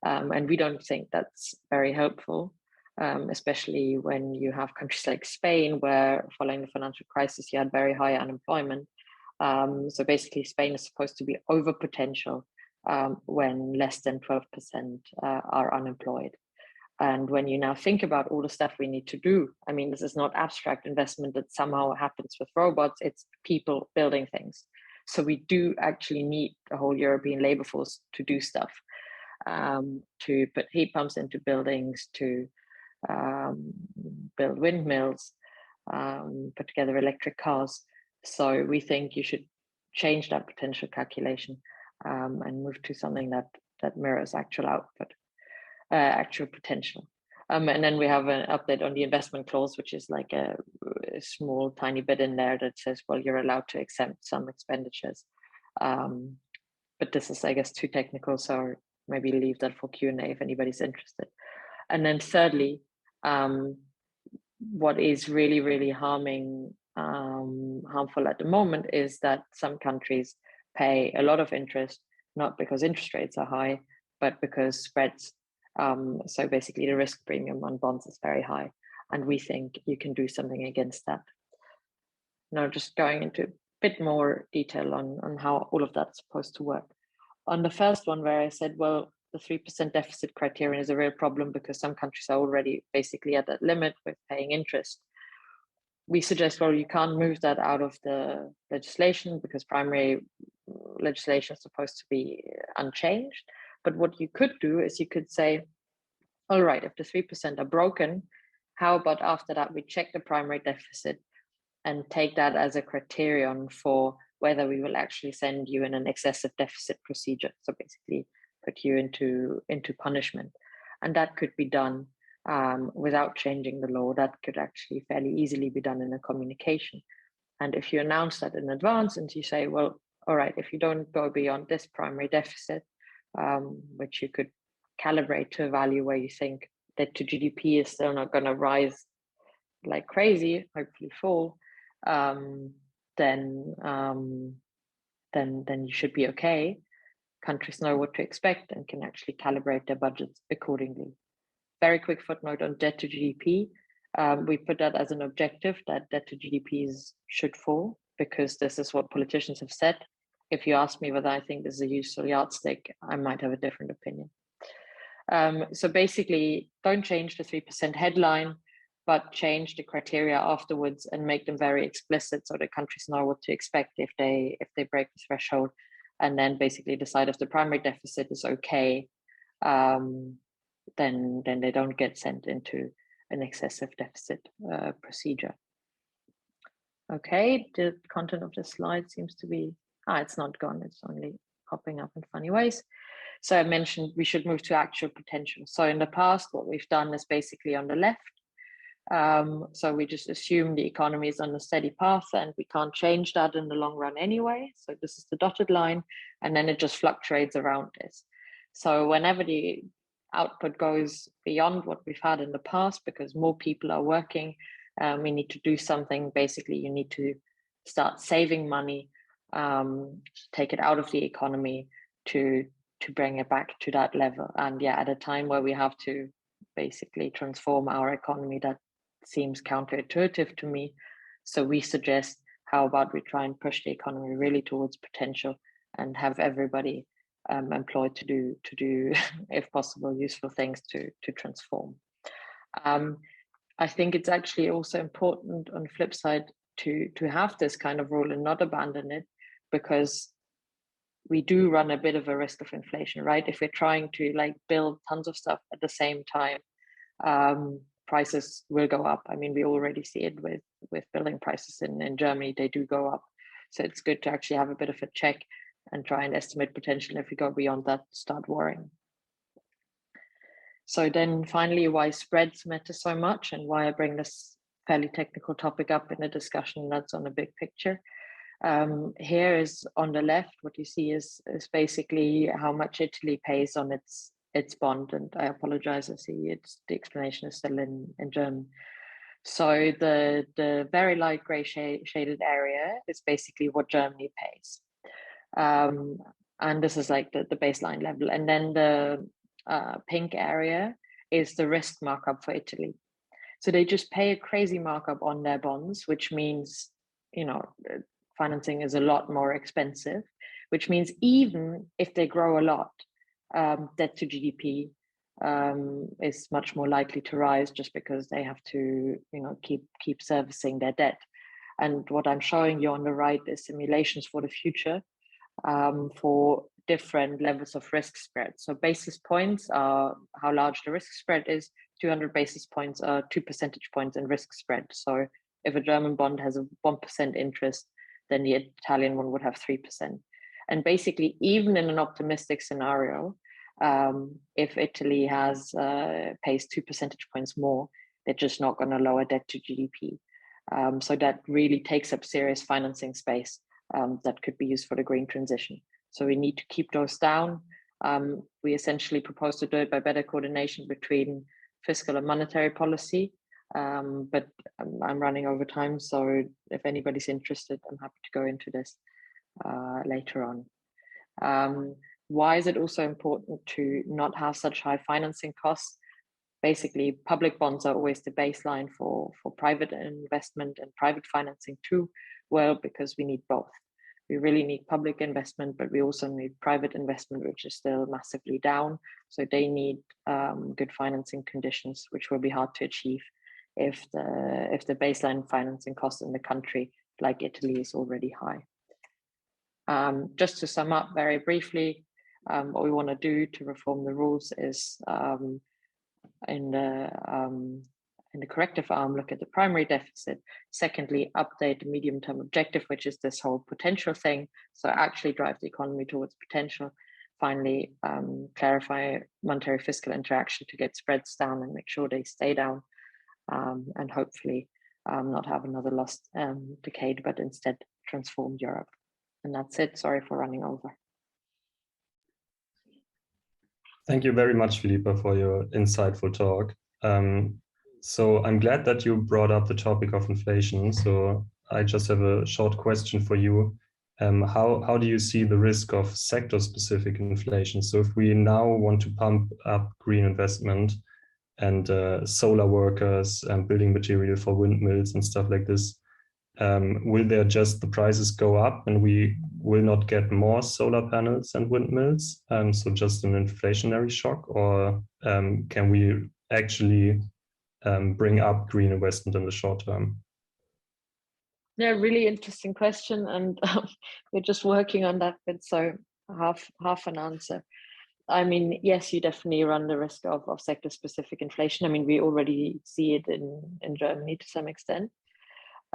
And we don't think that's very helpful, especially when you have countries like Spain, where following the financial crisis, you had very high unemployment. So basically Spain is supposed to be over potential when less than 12% are unemployed. And when you now think about all the stuff we need to do, I mean, this is not abstract investment that somehow happens with robots, it's people building things. So we do actually need the whole European labor force to do stuff, to put heat pumps into buildings, to build windmills, put together electric cars. So we think you should change that potential calculation and move to something that mirrors actual output, actual potential. And then we have an update on the investment clause, which is like a small, tiny bit in there that says, well, you're allowed to exempt some expenditures. But this is, I guess, too technical, so maybe leave that for Q&A if anybody's interested. And then thirdly, what is really, really harmful at the moment is that some countries pay a lot of interest, not because interest rates are high, but because spreads. So basically the risk premium on bonds is very high, and we think you can do something against that. Now, just going into a bit more detail on how all of that's supposed to work. On the first one where I said, well, the 3% deficit criterion is a real problem because some countries are already basically at that limit with paying interest. We suggest, well, you can't move that out of the legislation because primary legislation is supposed to be unchanged. But what you could do is you could say, all right, if the 3% are broken, how about after that we check the primary deficit and take that as a criterion for whether we will actually send you in an excessive deficit procedure. So basically put you into punishment. And that could be done without changing the law. That could actually fairly easily be done in a communication. And if you announce that in advance and you say, well, all right, if you don't go beyond this primary deficit, which you could calibrate to a value where you think that to GDP is still not going to rise like crazy, hopefully fall, then you should be okay. Countries know what to expect and can actually calibrate their budgets accordingly. Very quick footnote on debt to GDP. We put that as an objective that debt to GDPs should fall because this is what politicians have said. If you ask me whether I think this is a useful yardstick, I might have a different opinion. So basically, don't change the 3% headline, but change the criteria afterwards and make them very explicit so the countries know what to expect if they break the threshold, and then basically decide if the primary deficit is okay, then they don't get sent into an excessive deficit procedure. Okay, the content of the slide seems to be, it's not gone, it's only popping up in funny ways. So I mentioned we should move to actual potential. So in the past, what we've done is basically on the left. So we just assume the economy is on a steady path and we can't change that in the long run anyway. So this is the dotted line, and then it just fluctuates around this. So whenever the output goes beyond what we've had in the past, because more people are working, we need to do something. Basically, you need to start saving money, take it out of the economy to bring it back to that level. And yeah, at a time where we have to basically transform our economy, that seems counterintuitive to me. So we suggest, how about we try and push the economy really towards potential and have everybody employed to do, if possible, useful things to transform. I think it's actually also important on the flip side to have this kind of rule and not abandon it, because we do run a bit of a risk of inflation, right? If we're trying to like build tons of stuff at the same time, prices will go up. I mean, we already see it with building prices in Germany, they do go up. So it's good to actually have a bit of a check and try and estimate potential. If we go beyond that, start worrying. So then finally, why spreads matter so much and why I bring this fairly technical topic up in a discussion that's on a big picture. Here is on the left, what you see is basically how much Italy pays on its bond. And I apologize, I see the explanation is still in German. So the very light gray shaded area is basically what Germany pays. And this is like the baseline level. And then the pink area is the risk markup for Italy. So they just pay a crazy markup on their bonds, which means, financing is a lot more expensive, which means even if they grow a lot, debt to GDP is much more likely to rise just because they have to, keep servicing their debt. And what I'm showing you on the right is simulations for the future for different levels of risk spread. So basis points are how large the risk spread is. 200 basis points are 2 percentage points in risk spread. So if a German bond has a 1% interest, then the Italian one would have 3%. And basically, even in an optimistic scenario, If Italy pays 2 percentage points more, they're just not going to lower debt to GDP. So that really takes up serious financing space that could be used for the green transition. So we need to keep those down. We essentially propose to do it by better coordination between fiscal and monetary policy. But I'm running over time, so if anybody's interested, I'm happy to go into this later on. Why is it also important to not have such high financing costs? Basically, public bonds are always the baseline for private investment and private financing too. Well, because we need both. We really need public investment, but we also need private investment, which is still massively down. So they need good financing conditions, which will be hard to achieve if the baseline financing cost in the country, like Italy, is already high. Just to sum up very briefly, what we want to do to reform the rules is in the corrective arm, look at the primary deficit. Secondly, update the medium-term objective, which is this whole potential thing. So actually drive the economy towards potential. Finally, clarify monetary fiscal interaction to get spreads down and make sure they stay down, and hopefully not have another lost decade, but instead transform Europe. And that's it. Sorry for running over. Thank you very much, Philippa, for your insightful talk. So I'm glad that you brought up the topic of inflation. So I just have a short question for you. How do you see the risk of sector-specific inflation? So if we now want to pump up green investment and solar workers and building material for windmills and stuff like this, will the prices go up and we will not get more solar panels and windmills? So just an inflationary shock, or can we actually bring up green investment in the short term? Yeah, really interesting question, and we're just working on that bit, so half an answer. I mean, yes, you definitely run the risk of sector-specific inflation. I mean, we already see it in Germany to some extent.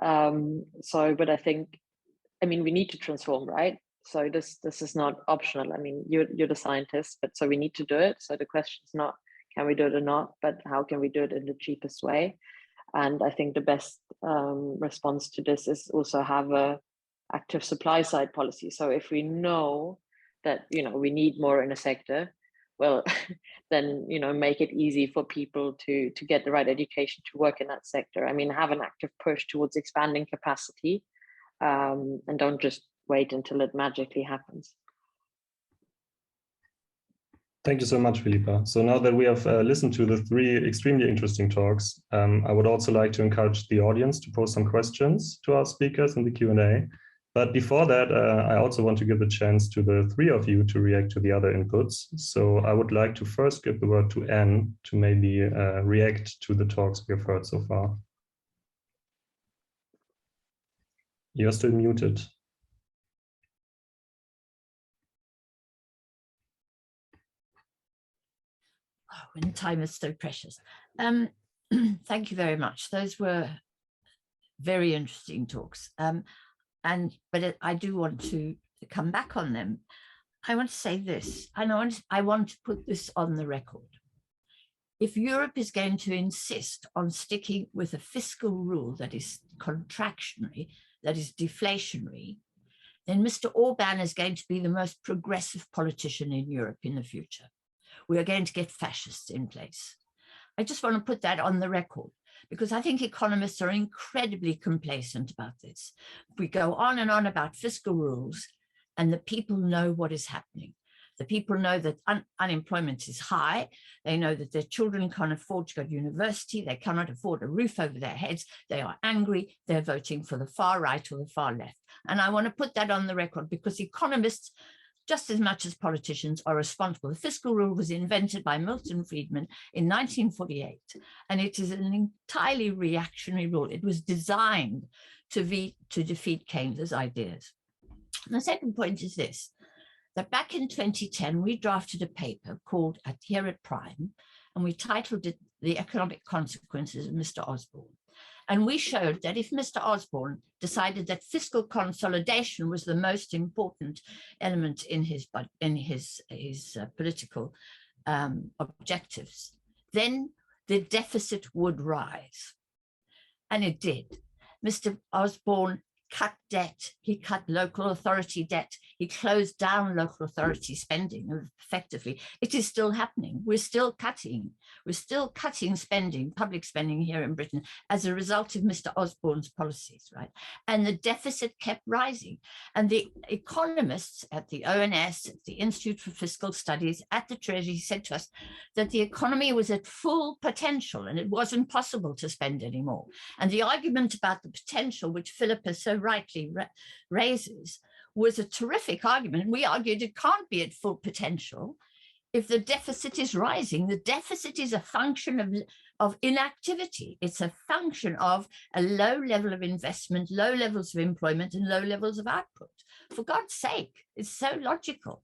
But I think, I mean, we need to transform, right? So this is not optional. I mean, you're the scientist, but so we need to do it. So the question is not, can we do it or not, but how can we do it in the cheapest way? And I think the best response to this is also have a active supply side policy. So if we know that, you know, we need more in a sector, well, then, you know, make it easy for people to get the right education to work in that sector. I mean, have an active push towards expanding capacity, and don't just wait until it magically happens. Thank you so much, Philippa. So now that we have listened to the 3 extremely interesting talks, I would also like to encourage the audience to pose some questions to our speakers in the Q&A. But before that, I also want to give a chance to the 3 of you to react to the other inputs. So I would like to first give the word to Anne to maybe react to the talks we have heard so far. You're still muted. When time is so precious. Thank you very much. Those were very interesting talks. But I do want to come back on them. I want to say this, and I want to put this on the record. If Europe is going to insist on sticking with a fiscal rule that is contractionary, that is deflationary, then Mr. Orban is going to be the most progressive politician in Europe in the future. We are going to get fascists in place. I just want to put that on the record, because I think economists are incredibly complacent about this. We go on and on about fiscal rules, and the people know what is happening. The people know that unemployment is high. They know that their children can't afford to go to university. They cannot afford a roof over their heads. They are angry. They're voting for the far right or the far left. And I want to put that on the record, because economists, just as much as politicians, are responsible. The fiscal rule was invented by Milton Friedman in 1948, and it is an entirely reactionary rule. It was designed to defeat Keynes's ideas. And the second point is this, that back in 2010, we drafted a paper called Here at Prime, and we titled it The Economic Consequences of Mr. Osborne. And we showed that if Mr. Osborne decided that fiscal consolidation was the most important element in his political objectives, then the deficit would rise. And it did. Mr. Osborne cut debt, he cut local authority debt, he closed down local authority spending effectively. It is still happening. We're still cutting spending, public spending here in Britain as a result of Mr. Osborne's policies, right? And the deficit kept rising. And the economists at the ONS, at the Institute for Fiscal Studies, at the Treasury said to us that the economy was at full potential and it wasn't possible to spend anymore. And the argument about the potential, which Philippa so rightly raises, was a terrific argument. We argued it can't be at full potential if the deficit is rising. The deficit is a function of inactivity. It's a function of a low level of investment, low levels of employment, and low levels of output. For God's sake, it's so logical.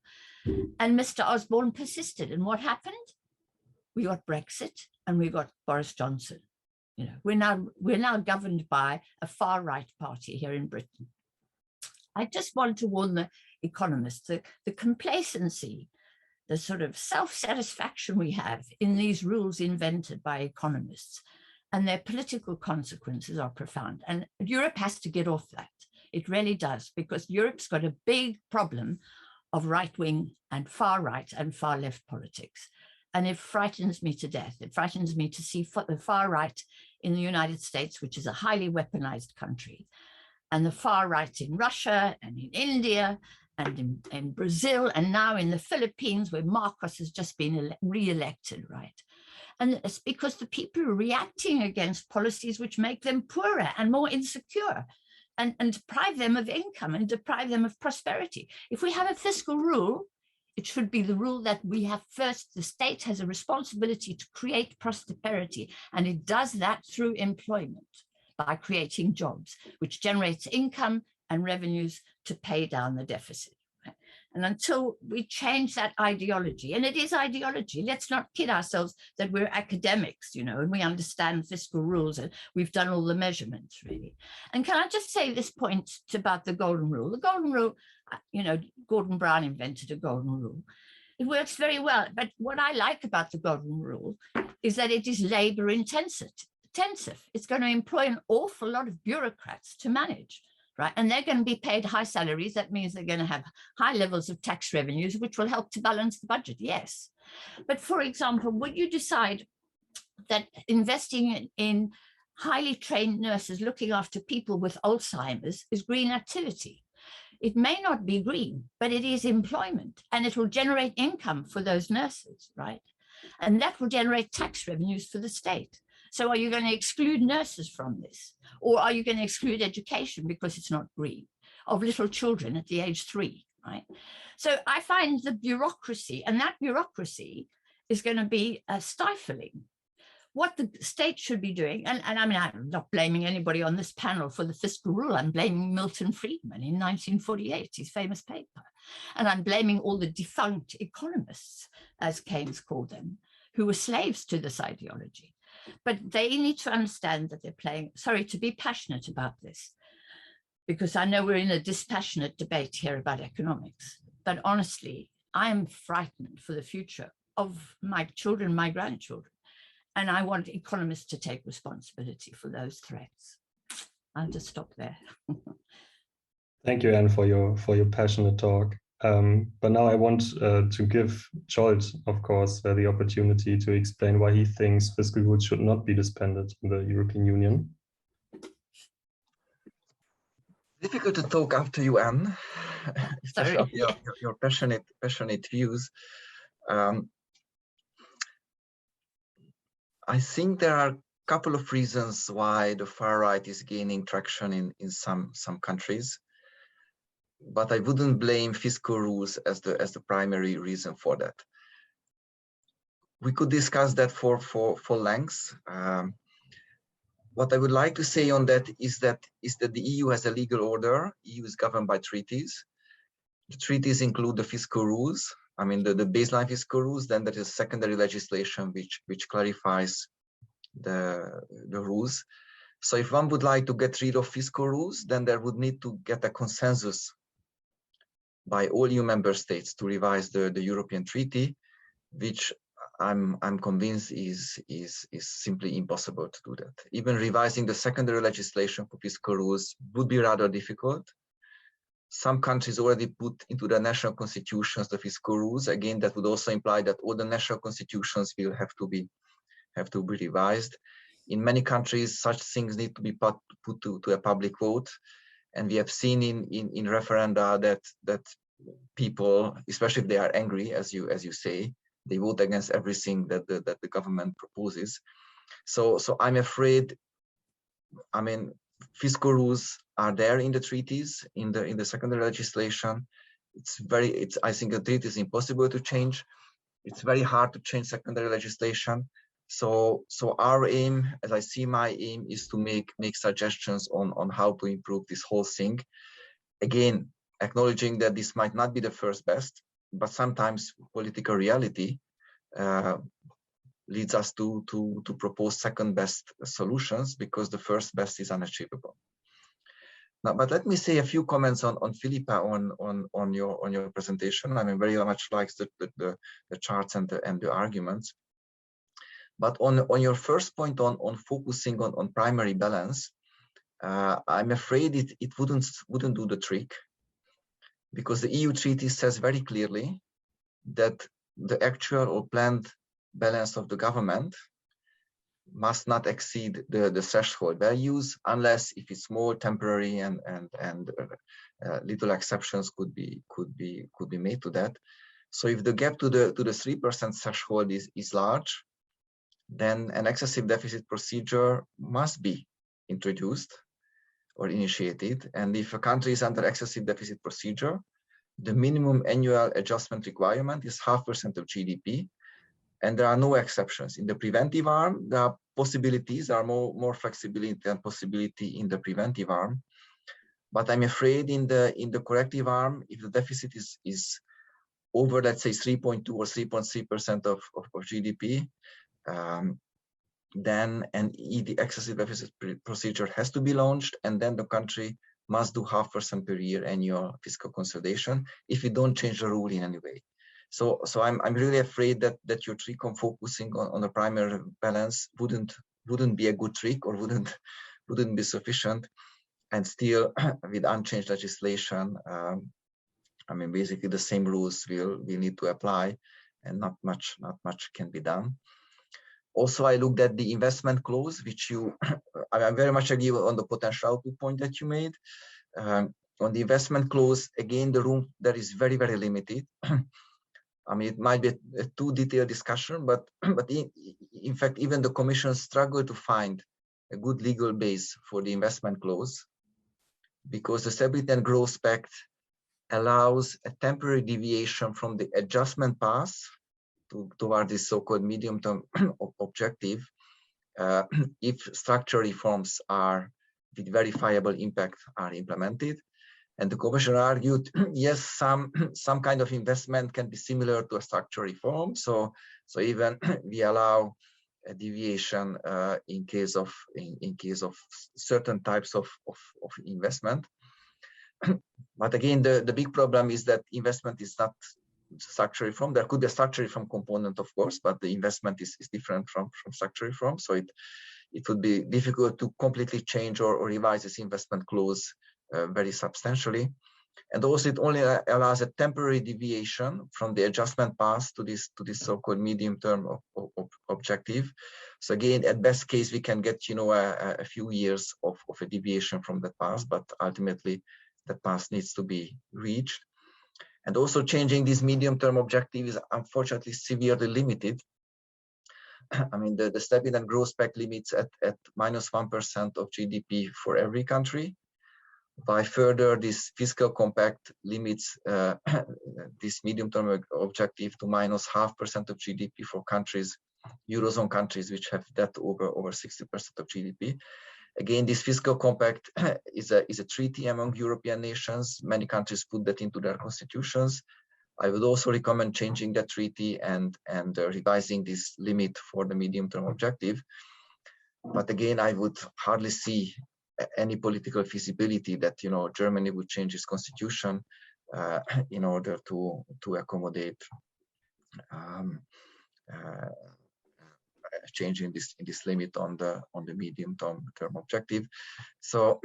And Mr. Osborne persisted. And what happened? We got Brexit and we got Boris Johnson. You know, we're now governed by a far right party here in Britain. I just want to warn the economists, the complacency, the sort of self-satisfaction we have in these rules invented by economists, and their political consequences are profound. And Europe has to get off that. It really does, because Europe's got a big problem of right-wing and far right and far left politics. And it frightens me to death. It frightens me to see the far right in the United States, which is a highly weaponized country, and the far right in Russia and in India and in Brazil, and now in the Philippines, where Marcos has just been re-elected, right? And it's because the people are reacting against policies which make them poorer and more insecure and deprive them of income and deprive them of prosperity. If we have a fiscal rule, it should be the rule that we have first, the state has a responsibility to create prosperity, and it does that through employment by creating jobs, which generates income and revenues to pay down the deficit. And until we change that ideology, and it is ideology, let's not kid ourselves that we're academics, you know, and we understand fiscal rules and we've done all the measurements, really. And can I just say this point about the golden rule? The golden rule, you know, Gordon Brown invented a golden rule. It works very well. But what I like about the golden rule is that it is labor intensive. It's going to employ an awful lot of bureaucrats to manage, right? And they're going to be paid high salaries. That means they're going to have high levels of tax revenues, which will help to balance the budget, yes. But for example, would you decide that investing in highly trained nurses looking after people with Alzheimer's is green activity? It may not be green, but it is employment, and it will generate income for those nurses, right? And that will generate tax revenues for the state. So are you going to exclude nurses from this? Or are you going to exclude education because it's not green, of little children at the age 3, right? So I find the bureaucracy, and that bureaucracy is going to be stifling. What the state should be doing, and I mean, I'm not blaming anybody on this panel for the fiscal rule. I'm blaming Milton Friedman in 1948, his famous paper. And I'm blaming all the defunct economists, as Keynes called them, who were slaves to this ideology. But they need to understand that they're playing, sorry to be passionate about this, because I know we're in a dispassionate debate here about economics, but honestly, I am frightened for the future of my children, my grandchildren. And I want economists to take responsibility for those threats. I'll just stop there. Thank you, Anne, for your passionate talk. But now I want to give Zsolt, of course, the opportunity to explain why he thinks fiscal rules should not be disbanded in the European Union. Difficult to talk after you, Anne, especially your passionate views. I think there are a couple of reasons why the far right is gaining traction in some countries, but I wouldn't blame fiscal rules as the primary reason for that. We could discuss that for length. What I would like to say on that is that the EU has a legal order. EU is governed by treaties. The treaties include the fiscal rules. I mean, the baseline fiscal rules, then there is secondary legislation which clarifies the rules. So if one would like to get rid of fiscal rules, then there would need to get a consensus by all EU member states to revise the European Treaty, which I'm convinced is simply impossible to do that. Even revising the secondary legislation for fiscal rules would be rather difficult. Some countries already put into their national constitutions the fiscal rules. Again, that would also imply that all the national constitutions will have to be revised. In many countries, such things need to be put to a public vote. And we have seen in referenda that people, especially if they are angry, as you say, they vote against everything that the government proposes. So I'm afraid, I mean, fiscal rules are there in the treaties, in the secondary legislation. I think the treaty is impossible to change. It's very hard to change secondary legislation. So our aim, as I see my aim, is to make suggestions on how to improve this whole thing. Again, acknowledging that this might not be the first best, but sometimes political reality leads us to propose second best solutions because the first best is unachievable. Now, but let me say a few comments on Philippa on your presentation. I mean, very much likes the charts and the arguments. But on your first point on focusing on primary balance, I'm afraid it wouldn't do the trick, because the EU treaty says very clearly that the actual or planned balance of the government must not exceed the threshold values, unless if it's more temporary and little exceptions could be made to that. So if the gap to the 3% threshold is large, then an excessive deficit procedure must be introduced or initiated. And if a country is under excessive deficit procedure, the minimum annual adjustment requirement is 0.5% of GDP. And there are no exceptions. In the preventive arm, there are possibilities, there are more flexibility and possibility in the preventive arm. But I'm afraid in the corrective arm, if the deficit is over, let's say, 3.2 or 3.3% of GDP, then the excessive deficit procedure has to be launched, and then the country must do 0.5% per year annual fiscal consolidation if you don't change the rule in any way. So I'm really afraid that your trick on focusing on the primary balance wouldn't be a good trick, or wouldn't be sufficient, and still with unchanged legislation, I mean, basically the same rules will need to apply, and not much can be done. Also, I looked at the investment clause, which I very much agree on the potential output point that you made. On the investment clause, again, the room there is very, very limited. I mean, it might be a too detailed discussion, but in fact, even the Commission struggled to find a good legal base for the investment clause, because the Stability and Growth Pact allows a temporary deviation from the adjustment path toward this so-called medium-term objective if structural reforms with verifiable impact are implemented. And the Commission argued, yes, some kind of investment can be similar to a structural reform. So even we allow a deviation in case of certain types of investment. But again, the big problem is that investment is not structural reform. There could be a structural reform component, of course, but the investment is different from structural reform. So it would be difficult to completely change or revise this investment clause very substantially. And also it only allows a temporary deviation from the adjustment path to this so-called medium-term objective. So again, at best case, we can get a few years of a deviation from that path, but ultimately that path needs to be reached. And also changing this medium-term objective is unfortunately severely limited. I mean, the Stability and Growth Pact limits at -1% of GDP for every country. By further, this fiscal compact limits this medium-term objective to -0.5% of GDP for countries, Eurozone countries, which have debt over 60% of GDP. Again, this fiscal compact is a treaty among European nations. Many countries put that into their constitutions. I would also recommend changing that treaty and revising this limit for the medium-term objective. But again, I would hardly see any political feasibility that Germany would change its constitution in order to accommodate changing this limit on the medium term objective. So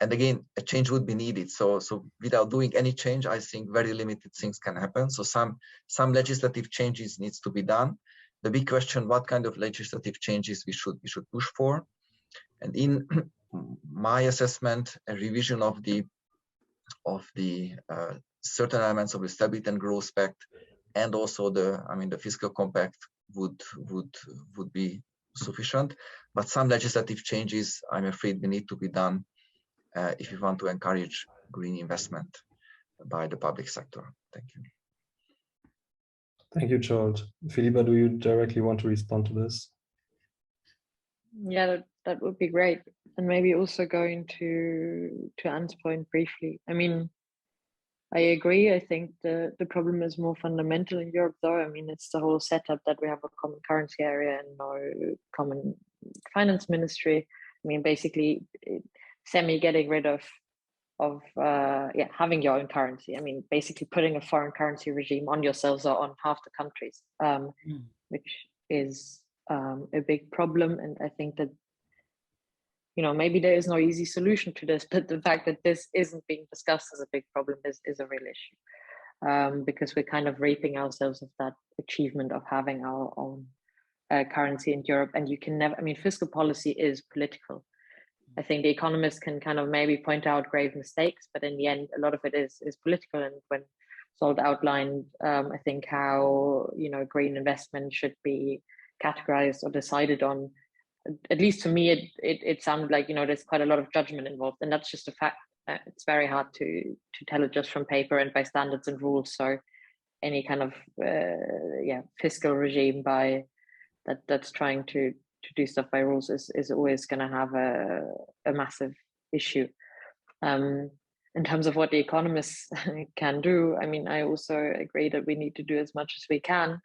and again, a change would be needed. So without doing any change, I think very limited things can happen. So some legislative changes needs to be done. The big question: what kind of legislative changes we should push for? And in my assessment, a revision of the certain elements of the Stability and Growth Pact, and also the fiscal compact would be sufficient. But some legislative changes, I'm afraid, we need to be done if we want to encourage green investment by the public sector. Thank you. Thank you, Zsolt. Philippa, do you directly want to respond to this? Yeah, that would be great. And maybe also going to Anne's point briefly. I mean, I agree. I think the problem is more fundamental in Europe, though. I mean, it's the whole setup that we have a common currency area and no common finance ministry. I mean, basically, semi getting rid of having your own currency. I mean, basically putting a foreign currency regime on yourselves or on half the countries, which is a big problem. And I think that, maybe there is no easy solution to this, but the fact that this isn't being discussed as a big problem is a real issue, because we're kind of raping ourselves of that achievement of having our own currency in Europe. And you can never, I mean, fiscal policy is political. I think the economists can kind of maybe point out grave mistakes, but in the end, a lot of it is political. And when Zsolt outlined, I think how, green investment should be categorized or decided on, at least to me, it sounded like, there's quite a lot of judgment involved, and that's just a fact. It's very hard to tell it just from paper and by standards and rules. So any kind of fiscal regime that's trying to do stuff by rules is always going to have a massive issue. In terms of what the economists can do, I mean, I also agree that we need to do as much as we can.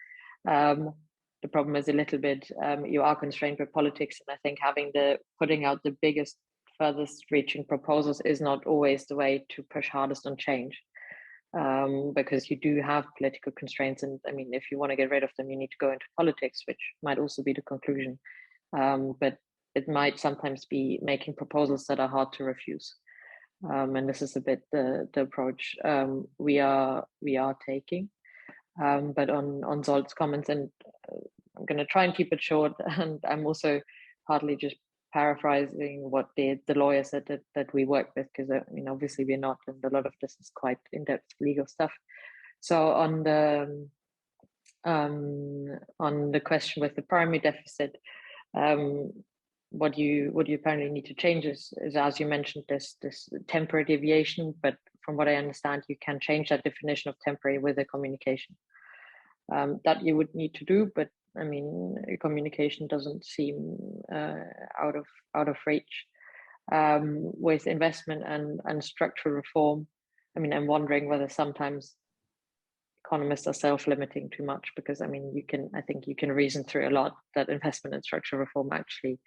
The problem is a little bit, you are constrained by politics, and I think putting out the biggest, furthest reaching proposals is not always the way to push hardest on change, because you do have political constraints. And I mean, if you want to get rid of them, you need to go into politics, which might also be the conclusion. But it might sometimes be making proposals that are hard to refuse. And this is a bit the approach we are taking. But on Zsolt's comments, and I'm going to try and keep it short, and I'm also partly just paraphrasing what the lawyer said that we work with, because I mean, obviously we're not, and a lot of this is quite in-depth legal stuff. So on the question with the primary deficit, what you apparently need to change is as you mentioned, this temporary deviation, but from what I understand, you can change that definition of temporary with a communication. That you would need to do, but I mean, communication doesn't seem out of reach. With investment and structural reform, I mean, I'm wondering whether sometimes economists are self-limiting too much, because I mean, I think you can reason through a lot that investment and structural reform actually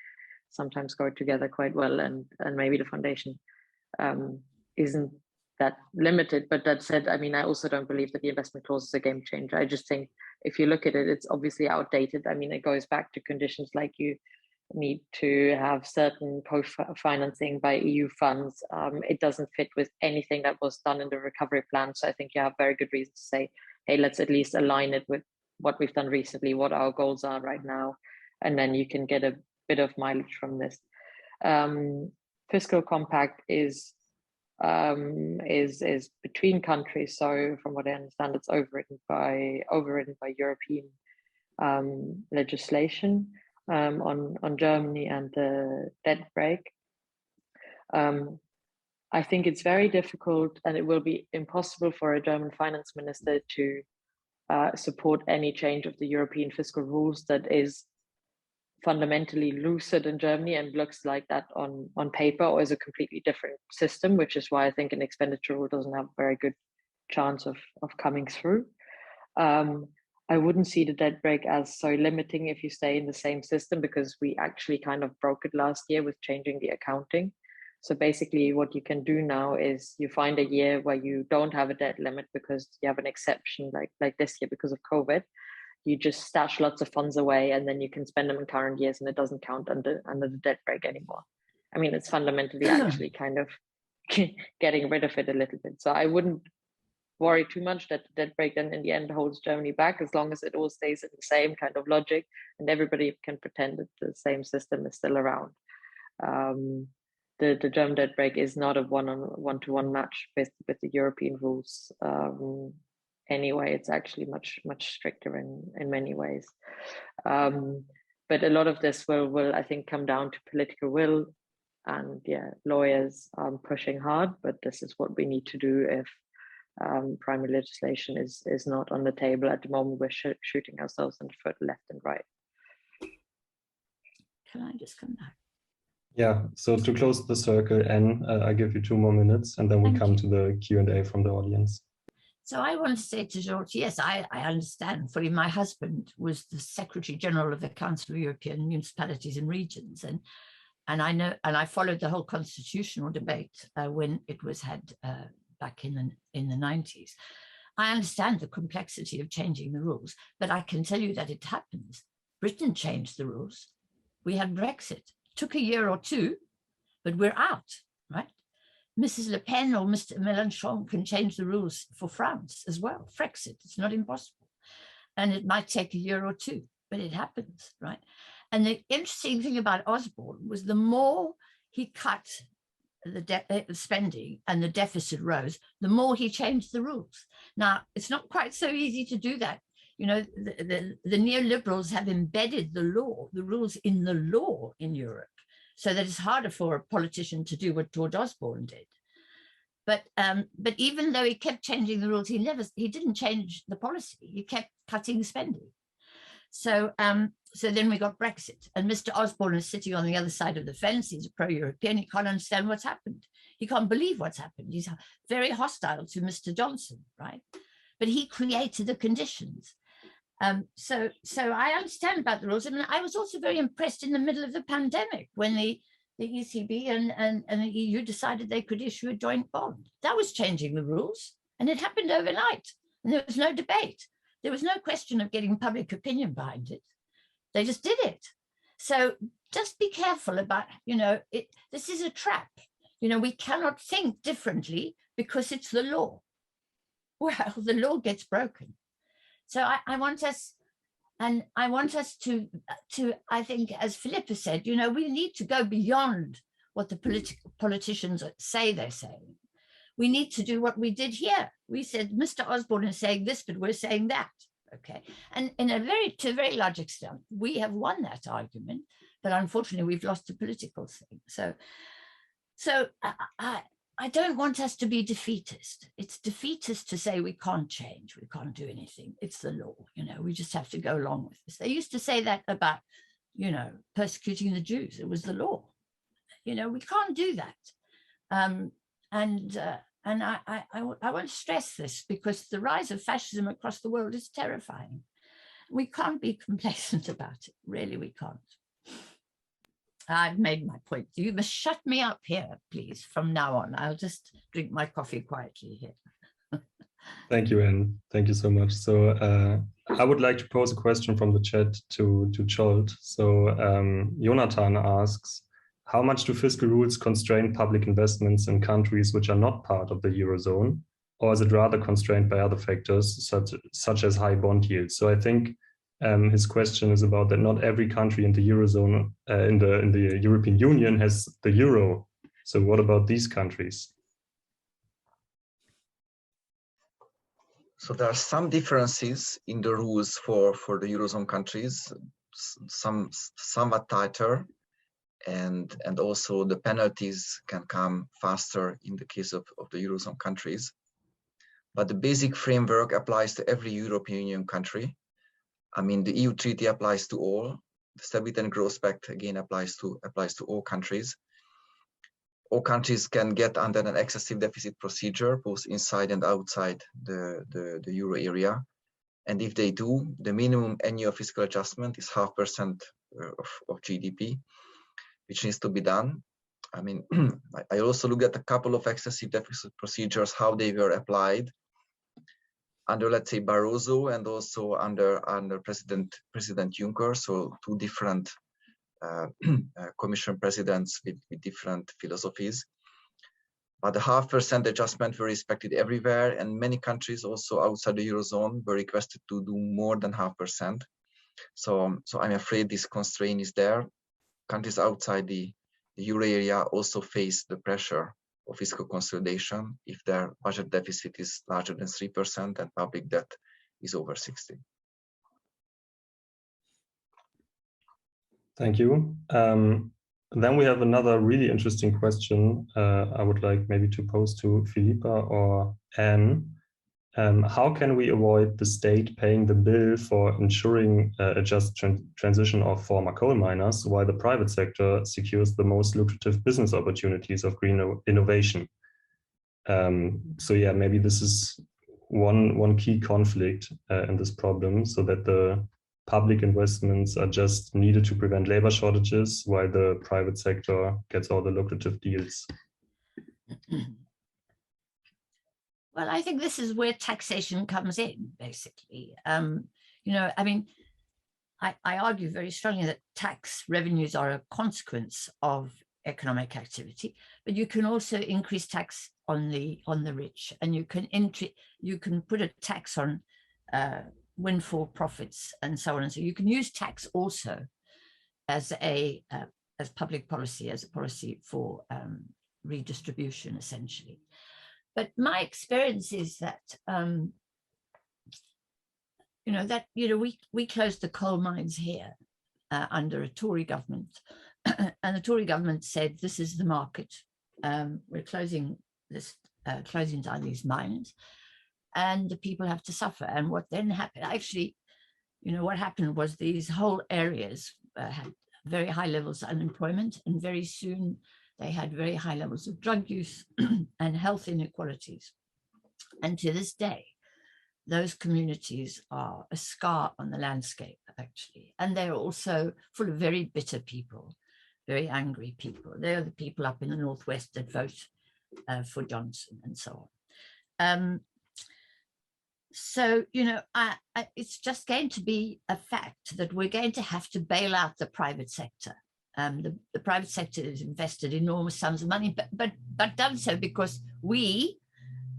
sometimes go together quite well, and maybe the foundation isn't that limited. But that said, I mean, I also don't believe that the investment clause is a game changer. I just think if you look at it, it's obviously outdated. I mean, it goes back to conditions like you need to have certain co-financing by EU funds. It doesn't fit with anything that was done in the recovery plan. So I think you have very good reason to say, hey, let's at least align it with what we've done recently, what our goals are right now, and then you can get a bit of mileage from this. Fiscal compact is between countries. So from what I understand, it's overridden by European legislation on Germany and the debt brake. I think it's very difficult, and it will be impossible for a German finance minister to support any change of the European fiscal rules that is fundamentally looser than Germany and looks like that on paper, or is a completely different system, which is why I think an expenditure rule doesn't have a very good chance of coming through. I wouldn't see the debt brake as so limiting if you stay in the same system, because we actually kind of broke it last year with changing the accounting. So basically what you can do now is you find a year where you don't have a debt limit because you have an exception, like this year because of COVID. You just stash lots of funds away and then you can spend them in current years and it doesn't count under the debt brake anymore. I mean, it's fundamentally actually kind of getting rid of it a little bit. So I wouldn't worry too much that the debt brake then in the end holds Germany back, as long as it all stays in the same kind of logic and everybody can pretend that the same system is still around. The German debt brake is not a one-to-one match with the European rules. Anyway, it's actually much stricter in many ways. But a lot of this will I think come down to political will, and yeah, lawyers pushing hard. But this is what we need to do if primary legislation is not on the table at the moment. We're shooting ourselves in the foot left and right. Can I just come back? Yeah, so to close the circle, Anne, I give you 2 more minutes and then we come to the Q&A from the audience. So I want to say to Zsolt, yes, I understand fully. My husband was the Secretary General of the Council of European Municipalities and Regions, and I know, and I followed the whole constitutional debate when it was had back in the 90s. I understand the complexity of changing the rules, but I can tell you that it happens. Britain changed the rules. We had Brexit. Took a year or two, but we're out, right? Mrs. Le Pen or Mr. Mélenchon can change the rules for France as well. Frexit, it's not impossible. And it might take a year or two, but it happens, right? And the interesting thing about Osborne was the more he cut the spending and the deficit rose, the more he changed the rules. Now, it's not quite so easy to do that. You know, the neoliberals have embedded the rules in the law in Europe, so that it's harder for a politician to do what George Osborne did. But even though he kept changing the rules, he didn't change the policy. He kept cutting spending. So then we got Brexit, and Mr. Osborne is sitting on the other side of the fence. He's a pro-European. He can't understand what's happened. He can't believe what's happened. He's very hostile to Mr. Johnson, right? But he created the conditions. So I understand about the rules. I mean, I was also very impressed in the middle of the pandemic when the ECB and the EU decided they could issue a joint bond. That was changing the rules, and it happened overnight. And there was no debate. There was no question of getting public opinion behind it. They just did it. So just be careful about, you know, this is a trap. You know, we cannot think differently because it's the law. Well, the law gets broken. So I want us to, I think, as Philippa said, you know, we need to go beyond what the politicians say they're saying. We need to do what we did here. We said, Mr. Osborne is saying this, but we're saying that, okay? And to a very large extent, we have won that argument, but unfortunately we've lost the political thing. So I don't want us to be defeatist. It's defeatist to say we can't change, we can't do anything. It's the law, you know, we just have to go along with this. They used to say that about, you know, persecuting the Jews. It was the law. You know, we can't do that. And I want to stress this because the rise of fascism across the world is terrifying. We can't be complacent about it. Really, we can't. I've made my point. You must shut me up here, please, from now on. I'll just drink my coffee quietly here. Thank you, Anne. Thank you so much. So I would like to pose a question from the chat to Zsolt. So Jonathan asks, how much do fiscal rules constrain public investments in countries which are not part of the Eurozone? Or is it rather constrained by other factors, such as high bond yields? So I think his question is about that not every country in the Eurozone, in the European Union has the euro. So what about these countries? So there are some differences in the rules for the Eurozone countries, some somewhat tighter, and also the penalties can come faster in the case of the Eurozone countries. But the basic framework applies to every European Union country. I mean, the EU treaty applies to all. The Stability and Growth Pact again applies to all countries. All countries can get under an excessive deficit procedure, both inside and outside the euro area. And if they do, the minimum annual fiscal adjustment is 0.5% of GDP, which needs to be done. I mean, I also looked at a couple of excessive deficit procedures, how they were applied under, let's say, Barroso and also under President Juncker. So two different Commission presidents with different philosophies. But the 0.5% adjustment were respected everywhere, and many countries also outside the Eurozone were requested to do more than 0.5%. So I'm afraid this constraint is there. Countries outside the Euro area also face the pressure of fiscal consolidation if their budget deficit is larger than 3% and public debt is over 60%. Thank you. Then we have another really interesting question I would like maybe to pose to Philippa or Anne. How can we avoid the state paying the bill for ensuring a just transition of former coal miners while the private sector secures the most lucrative business opportunities of green innovation? So yeah, maybe this is one key conflict in this problem, so that the public investments are just needed to prevent labor shortages while the private sector gets all the lucrative deals. Well, I think this is where taxation comes in, basically. You know, I mean, I argue very strongly that tax revenues are a consequence of economic activity, but you can also increase tax on the rich, and you can put a tax on windfall profits and so on. And so you can use tax also as public policy, as a policy for redistribution, essentially. But my experience is that, we closed the coal mines here under a Tory government, and the Tory government said, this is the market. We're closing down these mines, and the people have to suffer. And what then happened, actually, what happened was these whole areas had very high levels of unemployment, and very soon they had very high levels of drug use and health inequalities. And to this day, those communities are a scar on the landscape, actually. And they're also full of very bitter people, very angry people. They're the people up in the Northwest that vote for Johnson and so on. So, it's just going to be a fact that we're going to have to bail out the private sector. The private sector has invested enormous sums of money, but done so because we,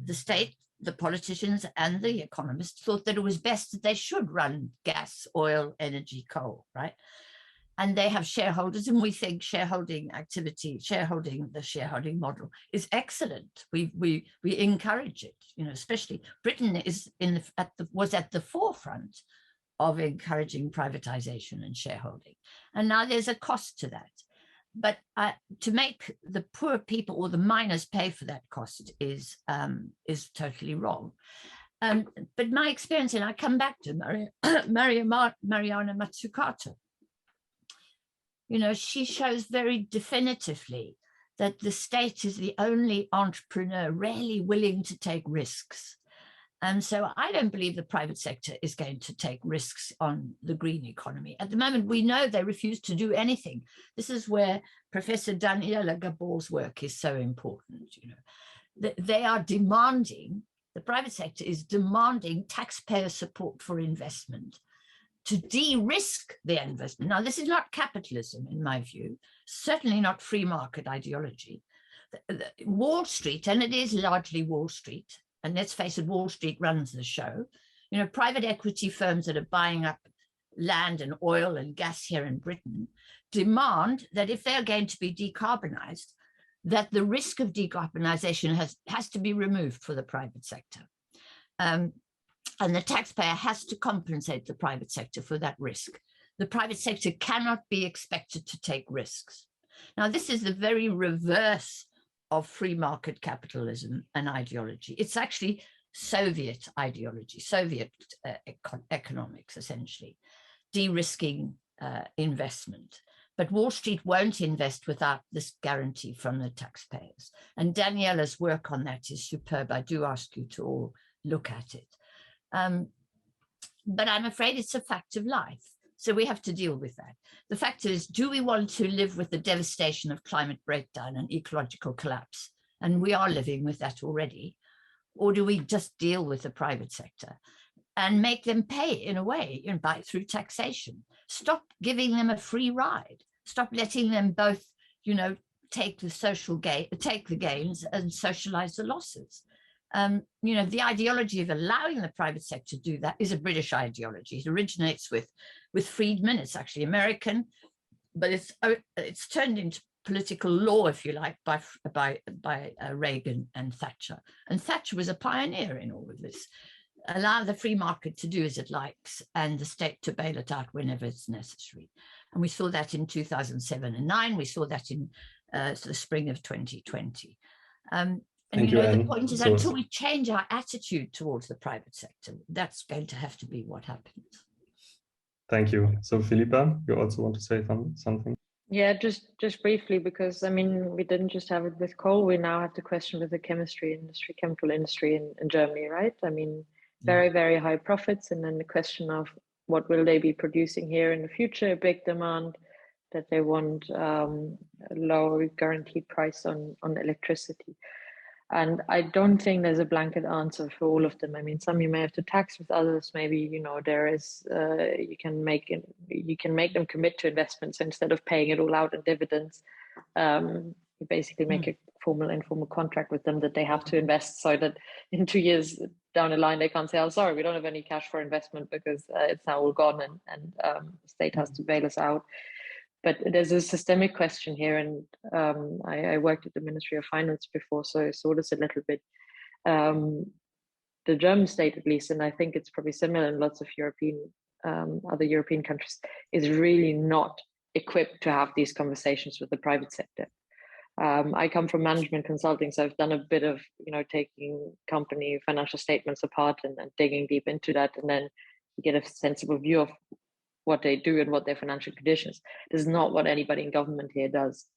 the state, the politicians and the economists, thought that it was best that they should run gas, oil, energy, coal, right? And they have shareholders, and we think the shareholding model is excellent. We encourage it, especially Britain was at the forefront of encouraging privatization and shareholding. And now there's a cost to that. But to make the poor people or the miners pay for that cost is totally wrong. But my experience, and I come back to Mariana Mazzucato, she shows very definitively that the state is the only entrepreneur really willing to take risks. And so I don't believe the private sector is going to take risks on the green economy. At the moment, we know they refuse to do anything. This is where Professor Daniela Gabor's work is so important. They are demanding, the private sector is demanding taxpayer support for investment to de-risk the investment. Now, this is not capitalism, in my view, certainly not free market ideology. Wall Street, and it is largely Wall Street, and let's face it, Wall Street runs the show. Private equity firms that are buying up land and oil and gas here in Britain demand that if they're going to be decarbonized, that the risk of decarbonization has to be removed for the private sector. And the taxpayer has to compensate the private sector for that risk. The private sector cannot be expected to take risks. Now, this is the very reverse of free market capitalism and ideology. It's actually Soviet ideology, Soviet economics, essentially, de-risking investment. But Wall Street won't invest without this guarantee from the taxpayers. And Daniela's work on that is superb. I do ask you to all look at it. but I'm afraid it's a fact of life. So we have to deal with that. The fact is, do we want to live with the devastation of climate breakdown and ecological collapse? And we are living with that already. Or do we just deal with the private sector and make them pay in a way, through taxation? Stop giving them a free ride. Stop letting them both, take the gains and socialize the losses. The ideology of allowing the private sector to do that is a British ideology. It originates with Friedman. It's actually American, but it's turned into political law, if you like, by Reagan and Thatcher. And Thatcher was a pioneer in all of this. Allow the free market to do as it likes and the state to bail it out whenever it's necessary. And we saw that in 2007 and 2009. We saw that in the spring of 2020. The point is, until we change our attitude towards the private sector, that's going to have to be what happens. Thank you. So Philippa, you also want to say something? Yeah, just briefly, because we didn't just have it with coal. We now have the question with the chemical industry in Germany, right? Very, very high profits, and then the question of what will they be producing here in the future? A big demand that they want a lower guaranteed price on electricity. And I don't think there's a blanket answer for all of them. Some you may have to tax, with others maybe there is you can make them commit to investments instead of paying it all out in dividends. You basically make a informal contract with them that they have to invest, so that in 2 years down the line they can't say, "Oh, sorry, we don't have any cash for investment because it's now all gone and the state has to bail us out." But there's a systemic question here, and I worked at the Ministry of Finance before, so I saw this a little bit. The German state, at least, and I think it's probably similar in lots of other European countries, is really not equipped to have these conversations with the private sector. I come from management consulting, so I've done a bit of taking company financial statements apart and digging deep into that, and then you get a sensible view of what they do and what their financial conditions. This is not what anybody in government here does,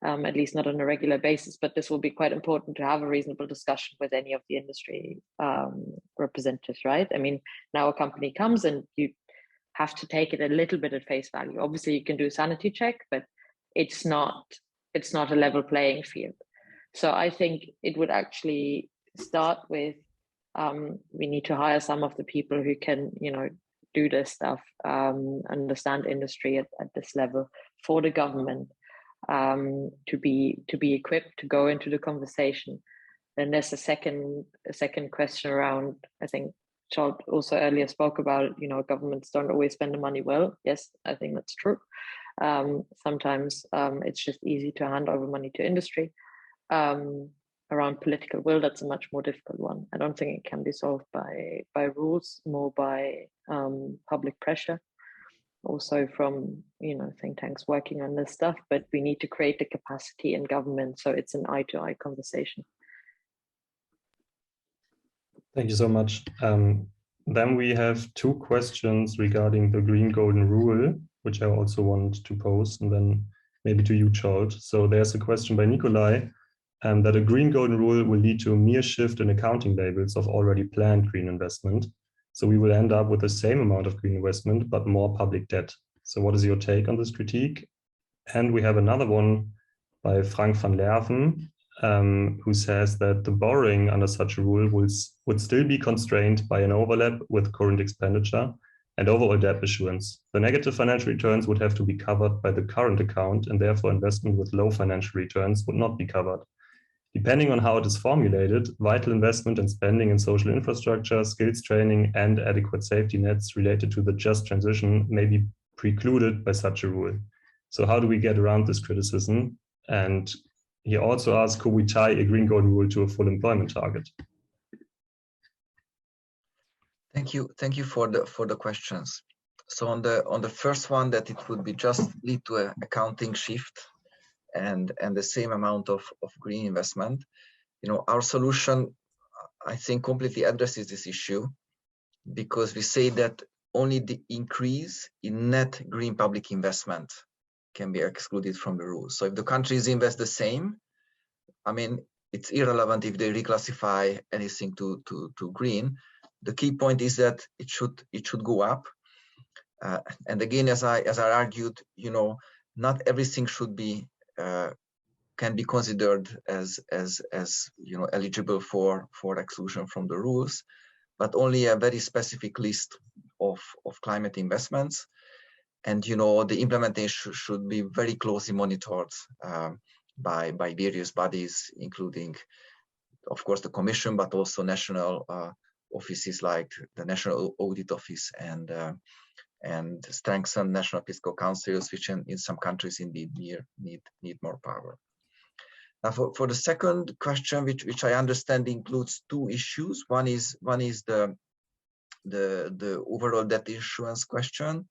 at least not on a regular basis, but this will be quite important to have a reasonable discussion with any of the industry representatives, right? Now a company comes and you have to take it a little bit at face value. Obviously you can do a sanity check, but it's not a level playing field. So I think it would actually start with, we need to hire some of the people who can, do this stuff, understand industry at this level for the government, to be equipped to go into the conversation. Then there's a second question around, I think Zsolt also earlier spoke about, governments don't always spend the money well. Yes, I think that's true. Sometimes it's just easy to hand over money to industry. Around political will, that's a much more difficult one. I don't think it can be solved by rules, more by public pressure, also from think tanks working on this stuff. But we need to create the capacity in government so it's an eye-to-eye conversation. Thank you so much. Then we have 2 questions regarding the Green Golden Rule, which I also want to pose, and then maybe to you, Zsolt. So there's a question by Nikolai. That a green golden rule will lead to a mere shift in accounting labels of already planned green investment. So we will end up with the same amount of green investment, but more public debt. So what is your take on this critique? And we have another one by Frank van Lerven, who says that the borrowing under such a rule would still be constrained by an overlap with current expenditure and overall debt issuance. The negative financial returns would have to be covered by the current account, and therefore investment with low financial returns would not be covered. Depending on how it is formulated, vital investment and spending in social infrastructure, skills training, and adequate safety nets related to the just transition may be precluded by such a rule. So how do we get around this criticism? And he also asks, could we tie a green golden rule to a full employment target? Thank you for the questions. So on the first one, that it would be just lead to an accounting shift and the same amount of green investment. Our solution, I think, completely addresses this issue, because we say that only the increase in net green public investment can be excluded from the rules. So if the countries invest the same, it's irrelevant if they reclassify anything to green, the key point is that it should go up. And again, as I argued, not everything should be can be considered as eligible for exclusion from the rules, but only a very specific list of climate investments. And the implementation should be very closely monitored by various bodies, including, of course, the Commission, but also national offices like the National Audit Office and strengthen national fiscal councils, which in some countries indeed need more power. Now, for the second question, which I understand includes two issues. One is the overall debt issuance question,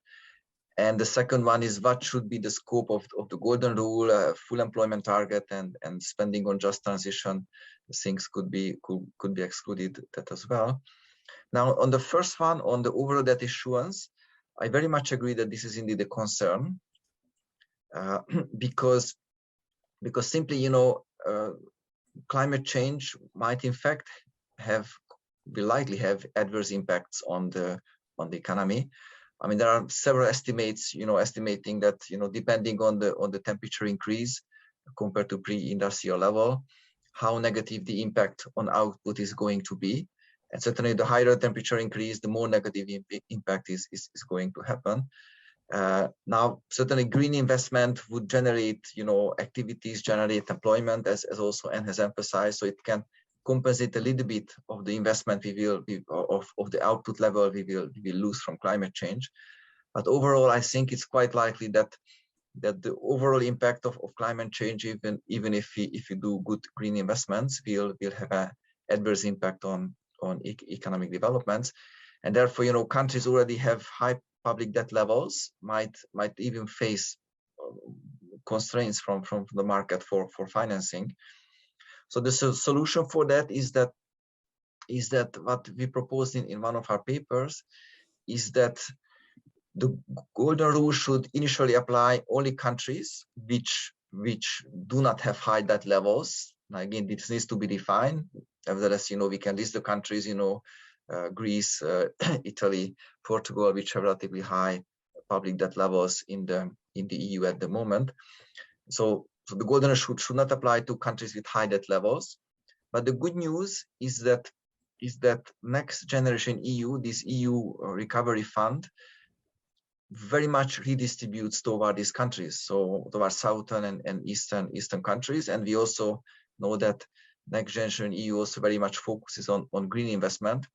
and the second one is what should be the scope of the golden rule, full employment target, and spending on just transition. Things could be excluded that as well. Now, on the first one, on the overall debt issuance, I very much agree that this is indeed a concern because simply, climate change might in fact will likely have adverse impacts on the economy. I mean, there are several estimates, estimating that, depending on the temperature increase compared to pre-industrial level, how negative the impact on output is going to be. And certainly the higher temperature increase, the more negative impact is going to happen. Now, certainly green investment would generate, activities, generate employment, as also Anne has emphasized, so it can compensate a little bit of the investment of the output level we will lose from climate change. But overall, I think it's quite likely that the overall impact of climate change, even if we do good green investments, will have an adverse impact on economic developments. And therefore, countries already have high public debt levels, might even face constraints from the market for financing. So the solution for that is that what we proposed in one of our papers is that the golden rule should initially apply only countries which do not have high debt levels. Now, again, this needs to be defined. Nevertheless, we can list the countries, Greece, Italy, Portugal, which have relatively high public debt levels in the EU at the moment. So the golden rule should not apply to countries with high debt levels. But the good news is that Next Generation EU, this EU recovery fund, very much redistributes toward these countries, so toward southern and eastern countries. And we also know that Next Generation EU also very much focuses on green investment.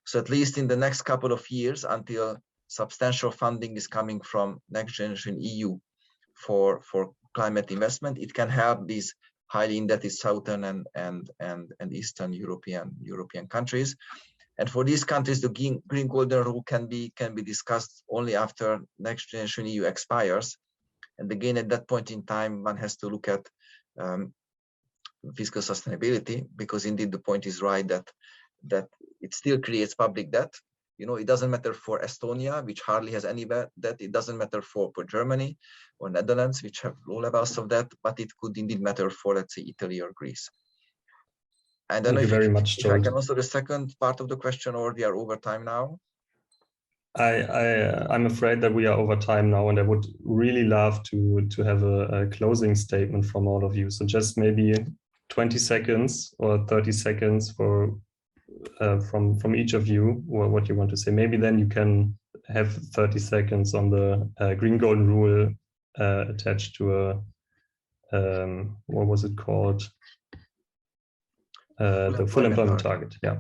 So at least in the next couple of years, until substantial funding is coming from Next Generation EU for climate investment, it can help these highly indebted southern and eastern European countries. And for these countries, the green golden rule can be discussed only after Next Generation EU expires. And again, at that point in time, one has to look at fiscal sustainability, because indeed the point is right that it still creates public debt. It doesn't matter for Estonia, which hardly has any debt. It doesn't matter for Germany or Netherlands, which have low levels of debt, but it could indeed matter for, let's say, Italy or Greece. I don't know if I can answer the second part of the question, or we are over time now. I'm afraid that we are over time now, and I would really love to have a closing statement from all of you. So just maybe 20 seconds or 30 seconds for from each of you, or what you want to say. Maybe then you can have 30 seconds on the green golden rule attached to a what was it called? The full employment target. Yeah.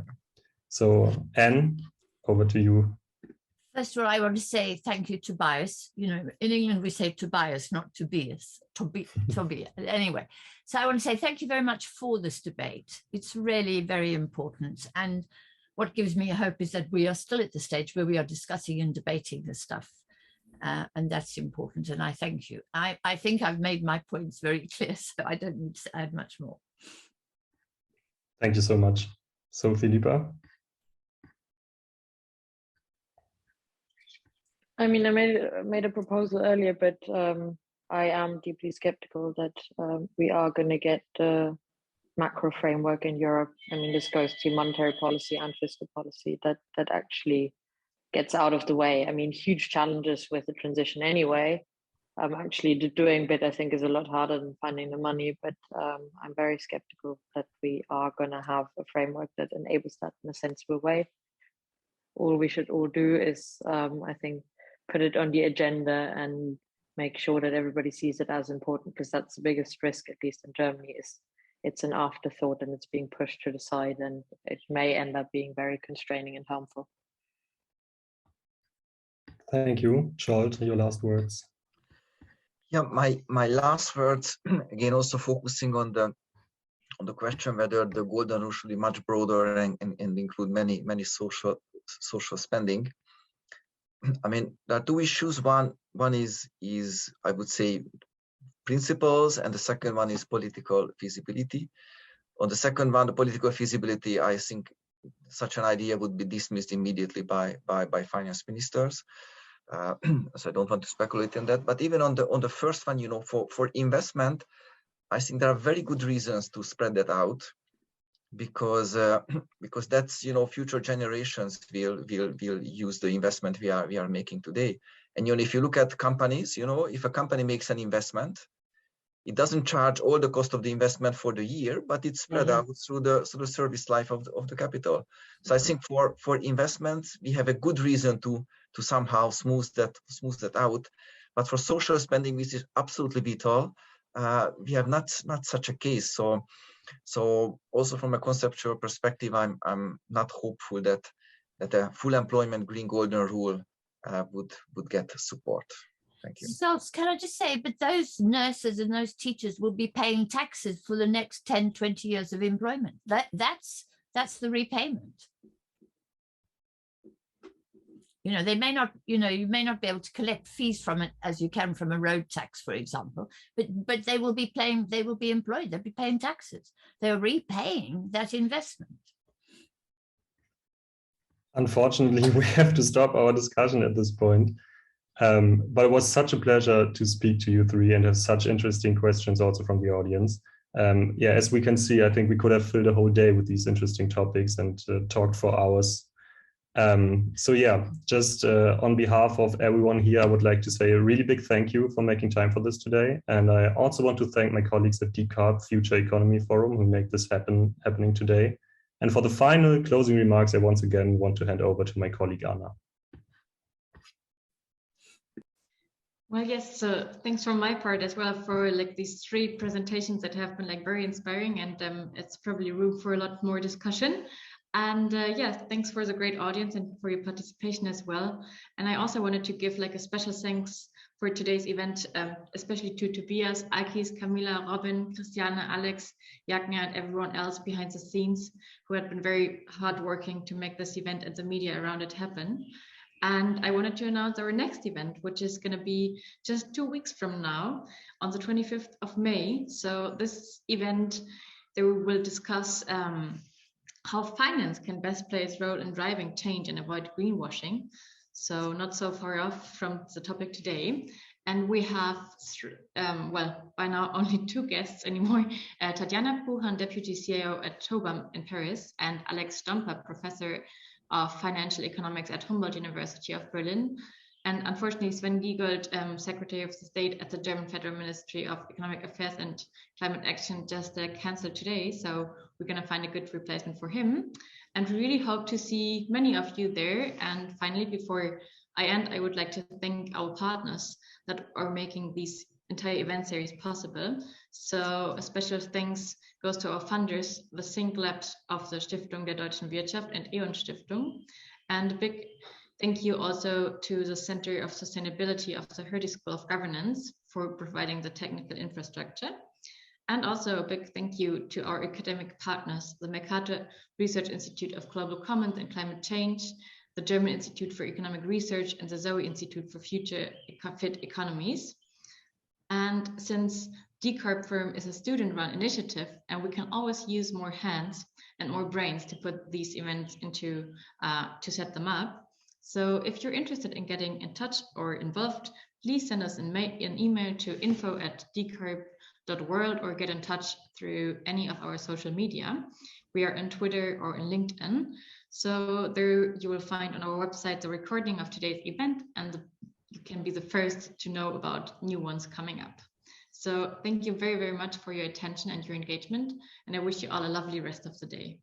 So Anne, over to you. First of all, I want to say thank you, Tobias. In England we say Tobias, not Tobias. Tobias. Anyway, so I want to say thank you very much for this debate. It's really very important. And what gives me hope is that we are still at the stage where we are discussing and debating this stuff. And that's important. And I thank you. I think I've made my points very clear, so I don't need to add much more. Thank you so much. So, Philippa? I mean, I made a proposal earlier, but I am deeply skeptical that we are going to get macro framework in Europe. I mean, this goes to monetary policy and fiscal policy that actually gets out of the way. I mean, huge challenges with the transition anyway. Actually, the doing bit, I think, is a lot harder than finding the money, but I'm very skeptical that we are going to have a framework that enables that in a sensible way. All we should all do is, I think, put it on the agenda and make sure that everybody sees it as important, because that's the biggest risk, at least in Germany, is it's an afterthought and it's being pushed to the side, and it may end up being very constraining and harmful. Thank you. Zsolt, your last words. Yeah, my last words, again, also focusing on the question whether the golden rule should be much broader and include many social spending. I mean, there are two issues. One is I would say principles, and the second one is political feasibility. On the second one, the political feasibility, I think such an idea would be dismissed immediately by finance ministers. So I don't want to speculate on that. But even on the first one, you know, for investment, I think there are very good reasons to spread that out, because that's, you know, future generations will use the investment we are making today. And you know, if you look at companies, you know, if a company makes an investment, it doesn't charge all the cost of the investment for the year, but it's spread out through the service life of the capital. So I think for investments, we have a good reason to somehow smooth that out. But for social spending, which is absolutely vital, we have not such a case. So also from a conceptual perspective, I'm not hopeful that a full employment green golden rule would get support. Thank you. So can I just say, but those nurses and those teachers will be paying taxes for the next 10, 20 years of employment. That's the repayment. You know, they may not, you know, you may not be able to collect fees from it as you can from a road tax, for example, but they will be employed, they'll be paying taxes. They're repaying that investment. Unfortunately, we have to stop our discussion at this point. But it was such a pleasure to speak to you three and have such interesting questions also from the audience. Yeah, as we can see, I think we could have filled a whole day with these interesting topics and talked for hours. So yeah, just on behalf of everyone here, I would like to say a really big thank you for making time for this today. And I also want to thank my colleagues at Decarb Future Economy Forum who make this happening today. And for the final closing remarks, I once again want to hand over to my colleague Anna. Well, yes, so thanks from my part as well for like these three presentations that have been like very inspiring, and it's probably room for a lot more discussion. And yeah, thanks for the great audience and for your participation as well. And I also wanted to give like a special thanks for today's event, especially to Tobias, Akis, Camila, Robin, Christiane, Alex, Jagna, and everyone else behind the scenes who had been very hardworking to make this event and the media around it happen. And I wanted to announce our next event, which is going to be just 2 weeks from now on the 25th of May. So this event, they will discuss how finance can best play its role in driving change and avoid greenwashing. So not so far off from the topic today. And we have, well, by now only 2 guests anymore, Tatjana Puhan, Deputy CIO at Tobam in Paris, and Alex Stomper, Professor of Financial Economics at Humboldt University of Berlin. And unfortunately, Sven Giegold, Secretary of State at the German Federal Ministry of Economic Affairs and Climate Action, just canceled today. So we're going to find a good replacement for him. And we really hope to see many of you there. And finally, before I end, I would like to thank our partners that are making these entire event series possible. So a special thanks goes to our funders, the Think Labs of the Stiftung der Deutschen Wirtschaft and E.ON Stiftung. And a big thank you also to the Center of Sustainability of the Hertie School of Governance for providing the technical infrastructure. And also a big thank you to our academic partners, the Mercator Research Institute of Global Commons and Climate Change, the German Institute for Economic Research, and the Zoe Institute for Future Fit Economies. And since Decarb Firm is a student-run initiative, and we can always use more hands and more brains to put these events into, to set them up. So if you're interested in getting in touch or involved, please send us an email to info@decarb.org. european-union.world or get in touch through any of our social media. We are on Twitter or on LinkedIn. So there you will find on our website the recording of today's event, and you can be the first to know about new ones coming up. So thank you very, very much for your attention and your engagement, and I wish you all a lovely rest of the day.